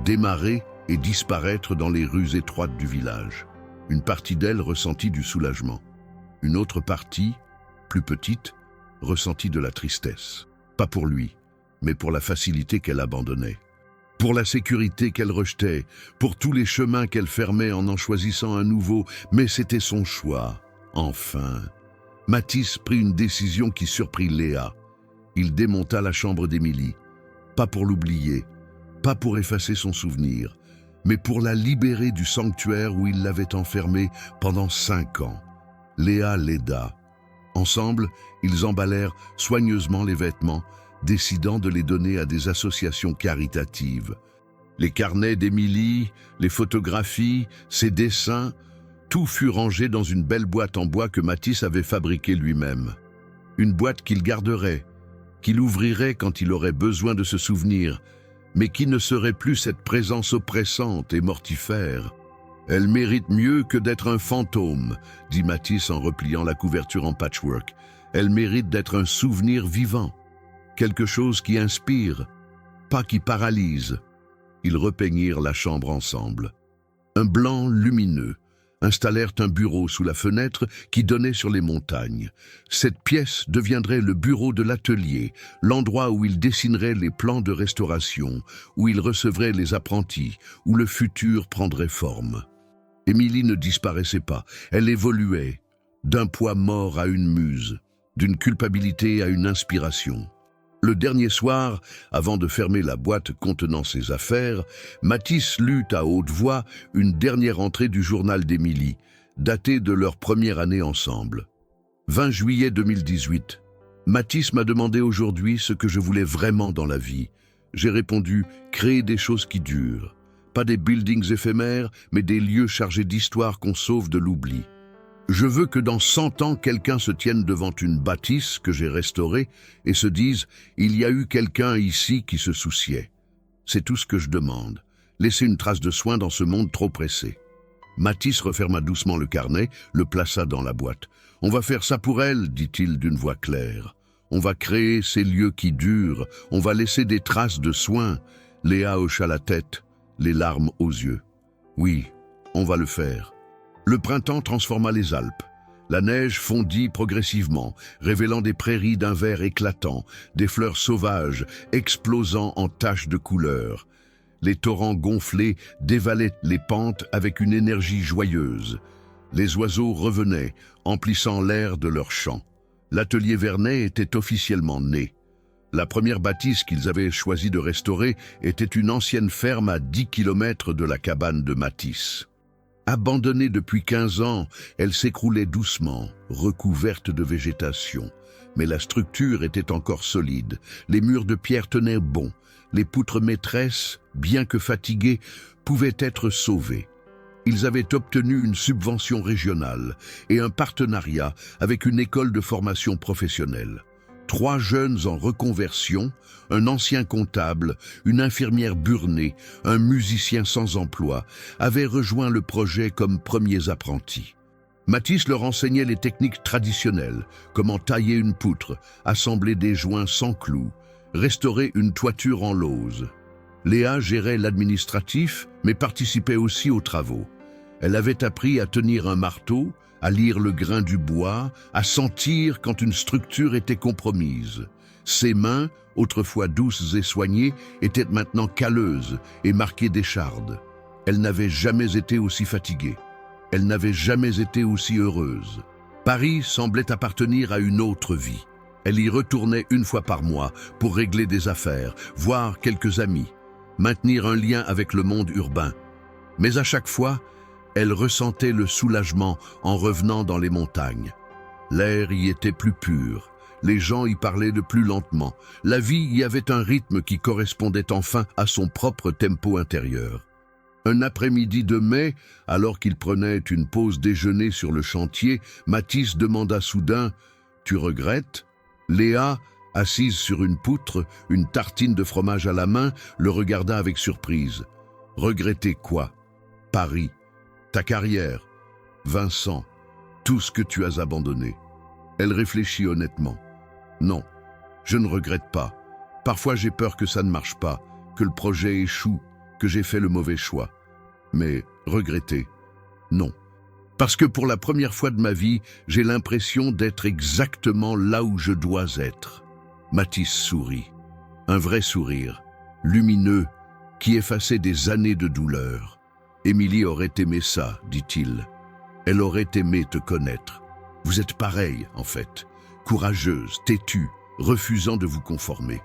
démarrer et disparaître dans les rues étroites du village. Une partie d'elle ressentit du soulagement. Une autre partie, plus petite, ressentit de la tristesse. Pas pour lui, mais pour la facilité qu'elle abandonnait. Pour la sécurité qu'elle rejetait, pour tous les chemins qu'elle fermait en choisissant un nouveau, mais c'était son choix. Enfin, Mathis prit une décision qui surprit Léa. Il démonta la chambre d'Émilie. Pas pour l'oublier, pas pour effacer son souvenir, mais pour la libérer du sanctuaire où il l'avait enfermée pendant 5 ans. Léa l'aida. Ensemble, ils emballèrent soigneusement les vêtements, décidant de les donner à des associations caritatives. Les carnets d'Émilie, les photographies, ses dessins, Tout fut rangé dans une belle boîte en bois que Matisse avait fabriquée lui-même. Une boîte qu'il garderait, qu'il ouvrirait quand il aurait besoin de se souvenir, mais qui ne serait plus cette présence oppressante et mortifère. « Elle mérite mieux que d'être un fantôme », dit Matisse en repliant la couverture en patchwork. « Elle mérite d'être un souvenir vivant, quelque chose qui inspire, pas qui paralyse. » Ils repeignirent la chambre ensemble. Un blanc lumineux. Installèrent un bureau sous la fenêtre qui donnait sur les montagnes. Cette pièce deviendrait le bureau de l'atelier, l'endroit où il dessinerait les plans de restauration, où il recevrait les apprentis, où le futur prendrait forme. Émilie ne disparaissait pas, elle évoluait, d'un poids mort à une muse, d'une culpabilité à une inspiration. Le dernier soir, avant de fermer la boîte contenant ses affaires, Matisse lut à haute voix une dernière entrée du journal d'Émilie, datée de leur première année ensemble. 20 juillet 2018. Matisse m'a demandé aujourd'hui ce que je voulais vraiment dans la vie. J'ai répondu « créer des choses qui durent ». Pas des buildings éphémères, mais des lieux chargés d'histoire qu'on sauve de l'oubli. Je veux que dans 100 ans, quelqu'un se tienne devant une bâtisse que j'ai restaurée et se dise « il y a eu quelqu'un ici qui se souciait ». C'est tout ce que je demande. Laisser une trace de soin dans ce monde trop pressé. Matisse referma doucement le carnet, le plaça dans la boîte. « On va faire ça pour elle, dit-il d'une voix claire. On va créer ces lieux qui durent, on va laisser des traces de soin. » Léa hocha la tête, les larmes aux yeux. « Oui, on va le faire. » Le printemps transforma les Alpes. La neige fondit progressivement, révélant des prairies d'un vert éclatant, des fleurs sauvages explosant en taches de couleur. Les torrents gonflés dévalaient les pentes avec une énergie joyeuse. Les oiseaux revenaient, emplissant l'air de leurs chants. L'atelier Vernet était officiellement né. La première bâtisse qu'ils avaient choisi de restaurer était une ancienne ferme à 10 km de la cabane de Matisse. Abandonnée depuis 15 ans, elle s'écroulait doucement, recouverte de végétation. Mais la structure était encore solide, les murs de pierre tenaient bon, les poutres maîtresses, bien que fatiguées, pouvaient être sauvées. Ils avaient obtenu une subvention régionale et un partenariat avec une école de formation professionnelle. 3 jeunes en reconversion, un ancien comptable, une infirmière burnée, un musicien sans emploi, avaient rejoint le projet comme premiers apprentis. Matisse leur enseignait les techniques traditionnelles, comment tailler une poutre, assembler des joints sans clous, restaurer une toiture en lauze. Léa gérait l'administratif, mais participait aussi aux travaux. Elle avait appris à tenir un marteau, à lire le grain du bois, à sentir quand une structure était compromise. Ses mains, autrefois douces et soignées, étaient maintenant calleuses et marquées d'échardes. Elle n'avait jamais été aussi fatiguée. Elle n'avait jamais été aussi heureuse. Paris semblait appartenir à une autre vie. Elle y retournait une fois par mois pour régler des affaires, voir quelques amis, maintenir un lien avec le monde urbain. Mais à chaque fois, elle ressentait le soulagement en revenant dans les montagnes. L'air y était plus pur, les gens y parlaient de plus lentement. La vie y avait un rythme qui correspondait enfin à son propre tempo intérieur. Un après-midi de mai, alors qu'il prenait une pause déjeuner sur le chantier, Matisse demanda soudain « Tu regrettes ?» Léa, assise sur une poutre, une tartine de fromage à la main, le regarda avec surprise. « Regretter quoi ? Paris, ta carrière, Vincent, tout ce que tu as abandonné. » Elle réfléchit honnêtement. « Non, je ne regrette pas. Parfois j'ai peur que ça ne marche pas, que le projet échoue, que j'ai fait le mauvais choix. Mais regretter, non. Parce que pour la première fois de ma vie, j'ai l'impression d'être exactement là où je dois être. » Matisse sourit. Un vrai sourire, lumineux, qui effaçait des années de douleur. « Émilie aurait aimé ça, dit-il. Elle aurait aimé te connaître. Vous êtes pareille, en fait, courageuse, têtue, refusant de vous conformer.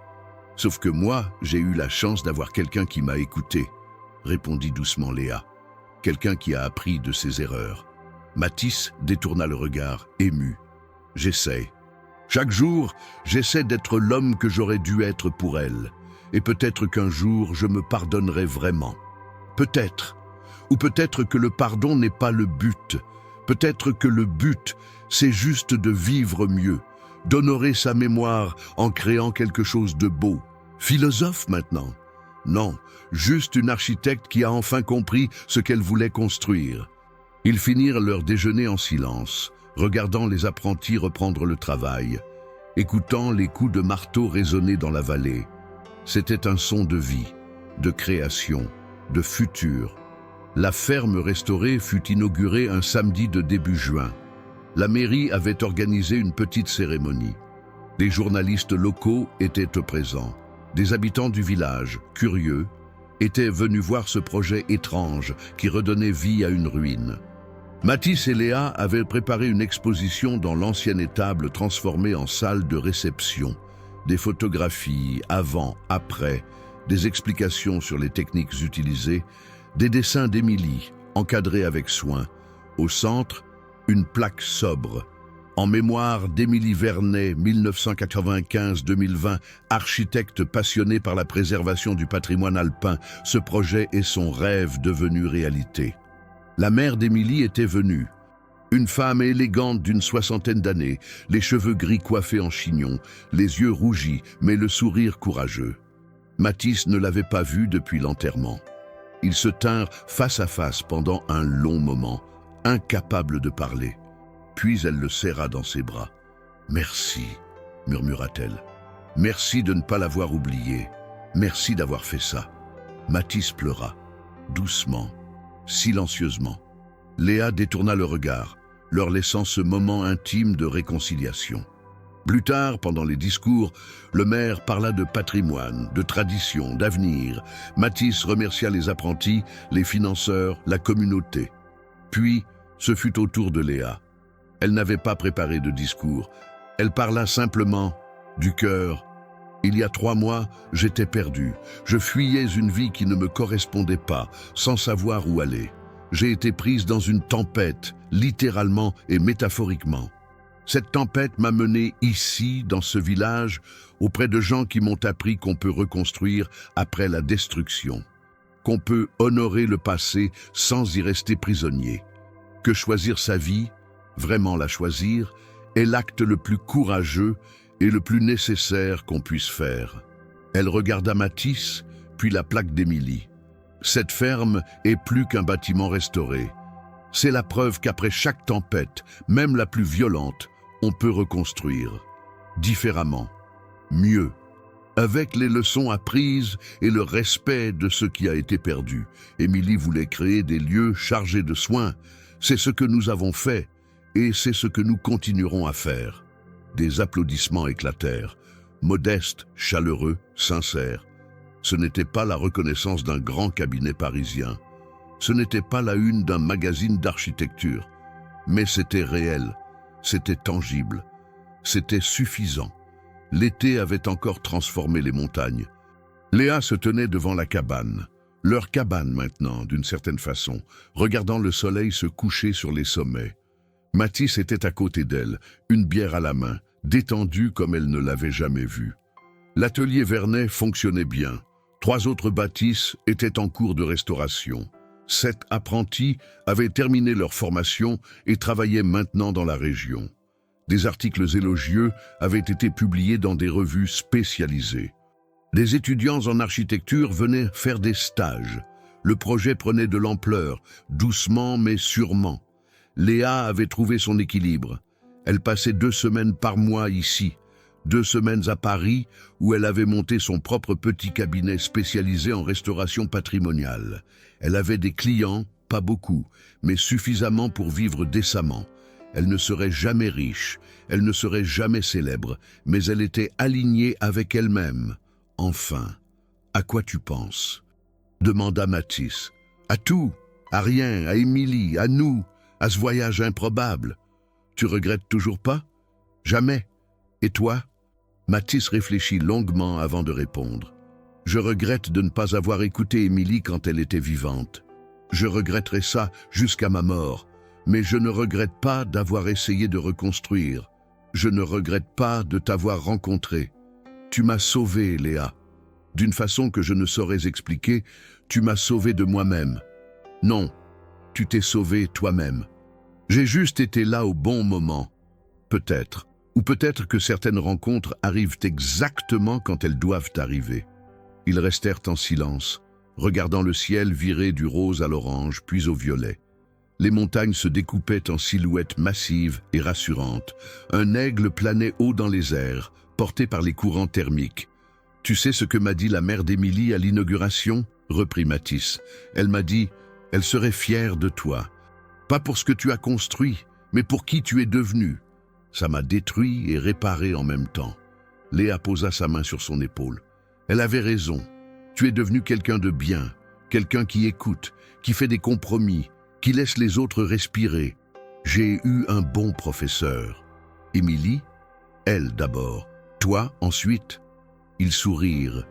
Sauf que moi, j'ai eu la chance d'avoir quelqu'un qui m'a écouté, répondit doucement Léa. Quelqu'un qui a appris de ses erreurs. Matisse détourna le regard, ému. J'essaie. Chaque jour, j'essaie d'être l'homme que j'aurais dû être pour elle. Et peut-être qu'un jour, je me pardonnerai vraiment. Peut-être. Ou peut-être que le pardon n'est pas le but. Peut-être que le but, c'est juste de vivre mieux, d'honorer sa mémoire en créant quelque chose de beau. Philosophe maintenant? Non, juste une architecte qui a enfin compris ce qu'elle voulait construire. Ils finirent leur déjeuner en silence, regardant les apprentis reprendre le travail, écoutant les coups de marteau résonner dans la vallée. C'était un son de vie, de création, de futur. La ferme restaurée fut inaugurée un samedi de début juin. La mairie avait organisé une petite cérémonie. Des journalistes locaux étaient présents. Des habitants du village, curieux, étaient venus voir ce projet étrange qui redonnait vie à une ruine. Mathis et Léa avaient préparé une exposition dans l'ancienne étable transformée en salle de réception. Des photographies avant, après, des explications sur les techniques utilisées, des dessins d'Émilie, encadrés avec soin. Au centre, une plaque sobre. En mémoire d'Émilie Vernet, 1995-2020, architecte passionnée par la préservation du patrimoine alpin, ce projet est son rêve devenu réalité. La mère d'Émilie était venue. Une femme élégante d'une 60aine d'années, les cheveux gris coiffés en chignon, les yeux rougis, mais le sourire courageux. Mathis ne l'avait pas vue depuis l'enterrement. Ils se tinrent face à face pendant un long moment, incapables de parler. Puis elle le serra dans ses bras. « Merci », murmura-t-elle. « Merci de ne pas l'avoir oublié. Merci d'avoir fait ça. » Mathis pleura, doucement, silencieusement. Léa détourna le regard, leur laissant ce moment intime de réconciliation. Plus tard, pendant les discours, le maire parla de patrimoine, de tradition, d'avenir. Mathis remercia les apprentis, les financeurs, la communauté. Puis, ce fut au tour de Léa. Elle n'avait pas préparé de discours. Elle parla simplement, du cœur. Il y a 3 mois, j'étais perdu. Je fuyais une vie qui ne me correspondait pas, sans savoir où aller. J'ai été prise dans une tempête, littéralement et métaphoriquement. Cette tempête m'a mené ici, dans ce village, auprès de gens qui m'ont appris qu'on peut reconstruire après la destruction, qu'on peut honorer le passé sans y rester prisonnier, que choisir sa vie, vraiment la choisir, est l'acte le plus courageux et le plus nécessaire qu'on puisse faire. Elle regarda Mathis, puis la plaque d'Émilie. Cette ferme est plus qu'un bâtiment restauré. C'est la preuve qu'après chaque tempête, même la plus violente, on peut reconstruire. Différemment, mieux, avec les leçons apprises et le respect de ce qui a été perdu. Émilie voulait créer des lieux chargés de soins. C'est ce que nous avons fait et c'est ce que nous continuerons à faire. Des applaudissements éclatèrent, modestes, chaleureux, sincères. Ce n'était pas la reconnaissance d'un grand cabinet parisien. Ce n'était pas la une d'un magazine d'architecture. Mais c'était réel, c'était tangible, c'était suffisant. L'été avait encore transformé les montagnes. Léa se tenait devant la cabane, leur cabane maintenant, d'une certaine façon, regardant le soleil se coucher sur les sommets. Mathis était à côté d'elle, une bière à la main, détendue comme elle ne l'avait jamais vue. L'atelier Vernet fonctionnait bien. 3 autres bâtisses étaient en cours de restauration. 7 apprentis avaient terminé leur formation et travaillaient maintenant dans la région. Des articles élogieux avaient été publiés dans des revues spécialisées. Des étudiants en architecture venaient faire des stages. Le projet prenait de l'ampleur, doucement mais sûrement. Léa avait trouvé son équilibre. Elle passait 2 semaines par mois ici, 2 semaines à Paris, où elle avait monté son propre petit cabinet spécialisé en restauration patrimoniale. Elle avait des clients, pas beaucoup, mais suffisamment pour vivre décemment. Elle ne serait jamais riche, elle ne serait jamais célèbre, mais elle était alignée avec elle-même. Enfin, à quoi tu penses? Demanda Mathis. À tout, à rien, à Émilie, à nous, à ce voyage improbable. Tu regrettes toujours pas? Jamais. Et toi? Mathis réfléchit longuement avant de répondre. Je regrette de ne pas avoir écouté Émilie quand elle était vivante. Je regretterai ça jusqu'à ma mort, mais je ne regrette pas d'avoir essayé de reconstruire. Je ne regrette pas de t'avoir rencontré. Tu m'as sauvée, Léa. D'une façon que je ne saurais expliquer, tu m'as sauvée de moi-même. Non, tu t'es sauvé toi-même. J'ai juste été là au bon moment. Peut-être. Ou peut-être que certaines rencontres arrivent exactement quand elles doivent arriver. » Ils restèrent en silence, regardant le ciel virer du rose à l'orange, puis au violet. Les montagnes se découpaient en silhouettes massives et rassurantes. Un aigle planait haut dans les airs, porté par les courants thermiques. « Tu sais ce que m'a dit la mère d'Émilie à l'inauguration ?» reprit Mathis. « Elle m'a dit, elle serait fière de toi. Pas pour ce que tu as construit, mais pour qui tu es devenu. » Ça m'a détruit et réparé en même temps. Léa posa sa main sur son épaule. Elle avait raison. Tu es devenu quelqu'un de bien, quelqu'un qui écoute, qui fait des compromis, qui laisse les autres respirer. J'ai eu un bon professeur. Émilie, elle d'abord, toi ensuite. Ils sourirent.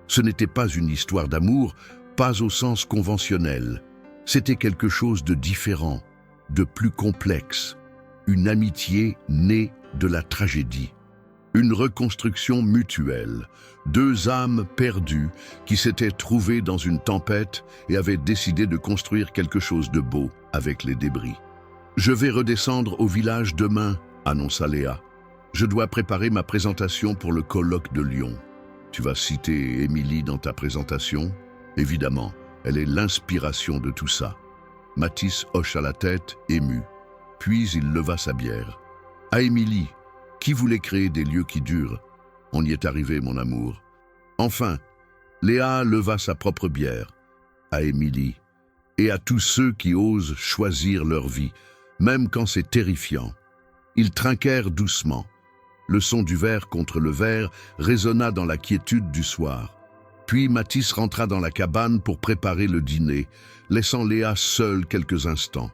Ce n'était pas une histoire d'amour, pas au sens conventionnel. C'était quelque chose de différent, de plus complexe. Une amitié née de la tragédie. Une reconstruction mutuelle. Deux âmes perdues qui s'étaient trouvées dans une tempête et avaient décidé de construire quelque chose de beau avec les débris. « Je vais redescendre au village demain », annonça Léa. « Je dois préparer ma présentation pour le colloque de Lyon. » « Tu vas citer Émilie dans ta présentation ? Évidemment, elle est l'inspiration de tout ça. » Mathis hocha la tête, ému. Puis il leva sa bière. « À Émilie, qui voulait créer des lieux qui durent ? On y est arrivé, mon amour. » Enfin, Léa leva sa propre bière. À Émilie, et à tous ceux qui osent choisir leur vie, même quand c'est terrifiant. Ils trinquèrent doucement. Le son du verre contre le verre résonna dans la quiétude du soir. Puis Mathis rentra dans la cabane pour préparer le dîner, laissant Léa seule quelques instants.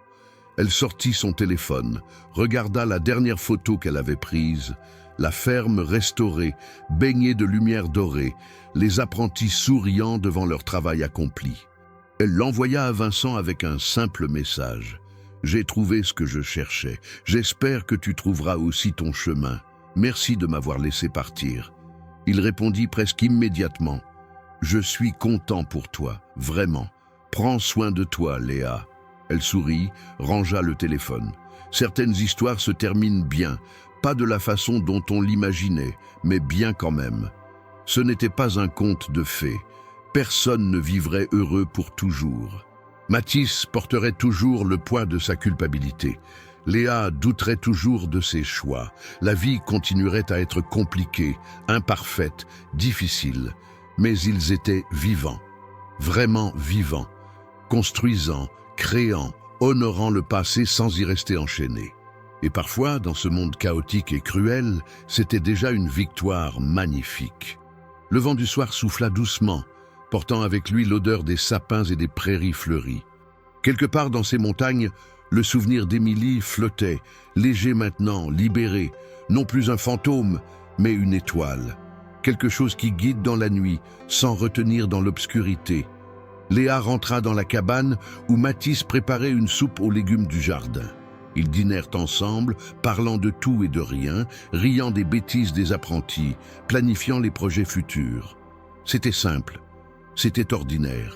Elle sortit son téléphone, regarda la dernière photo qu'elle avait prise, la ferme restaurée, baignée de lumière dorée, les apprentis souriant devant leur travail accompli. Elle l'envoya à Vincent avec un simple message. « J'ai trouvé ce que je cherchais. J'espère que tu trouveras aussi ton chemin. Merci de m'avoir laissé partir. » Il répondit presque immédiatement. « Je suis content pour toi, vraiment. Prends soin de toi, Léa. » Elle sourit, rangea le téléphone. Certaines histoires se terminent bien, pas de la façon dont on l'imaginait, mais bien quand même. Ce n'était pas un conte de fées. Personne ne vivrait heureux pour toujours. Mathis porterait toujours le poids de sa culpabilité. Léa douterait toujours de ses choix. La vie continuerait à être compliquée, imparfaite, difficile. Mais ils étaient vivants, vraiment vivants, construisant, créant, honorant le passé sans y rester enchaînés. Et parfois, dans ce monde chaotique et cruel, c'était déjà une victoire magnifique. Le vent du soir souffla doucement, portant avec lui l'odeur des sapins et des prairies fleuries. Quelque part dans ces montagnes, le souvenir d'Émilie flottait, léger maintenant, libéré, non plus un fantôme, mais une étoile. Quelque chose qui guide dans la nuit, sans retenir dans l'obscurité. Léa rentra dans la cabane où Mathis préparait une soupe aux légumes du jardin. Ils dînèrent ensemble, parlant de tout et de rien, riant des bêtises des apprentis, planifiant les projets futurs. C'était simple, c'était ordinaire,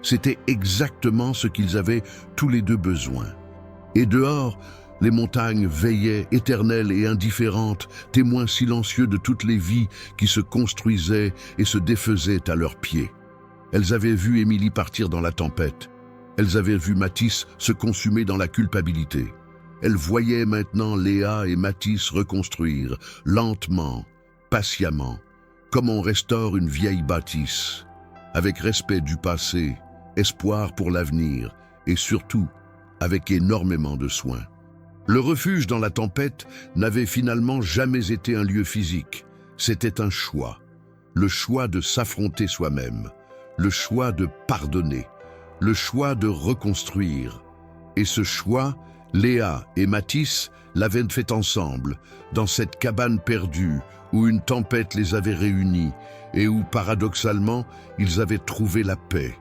c'était exactement ce qu'ils avaient tous les deux besoin. Et dehors, les montagnes veillaient, éternelles et indifférentes, témoins silencieux de toutes les vies qui se construisaient et se défaisaient à leurs pieds. Elles avaient vu Émilie partir dans la tempête. Elles avaient vu Mathis se consumer dans la culpabilité. Elles voyaient maintenant Léa et Mathis reconstruire, lentement, patiemment, comme on restaure une vieille bâtisse, avec respect du passé, espoir pour l'avenir et surtout avec énormément de soin. Le refuge dans la tempête n'avait finalement jamais été un lieu physique. C'était un choix. Le choix de s'affronter soi-même. Le choix de pardonner. Le choix de reconstruire. Et ce choix, Léa et Mathis l'avaient fait ensemble, dans cette cabane perdue où une tempête les avait réunis et où, paradoxalement, ils avaient trouvé la paix.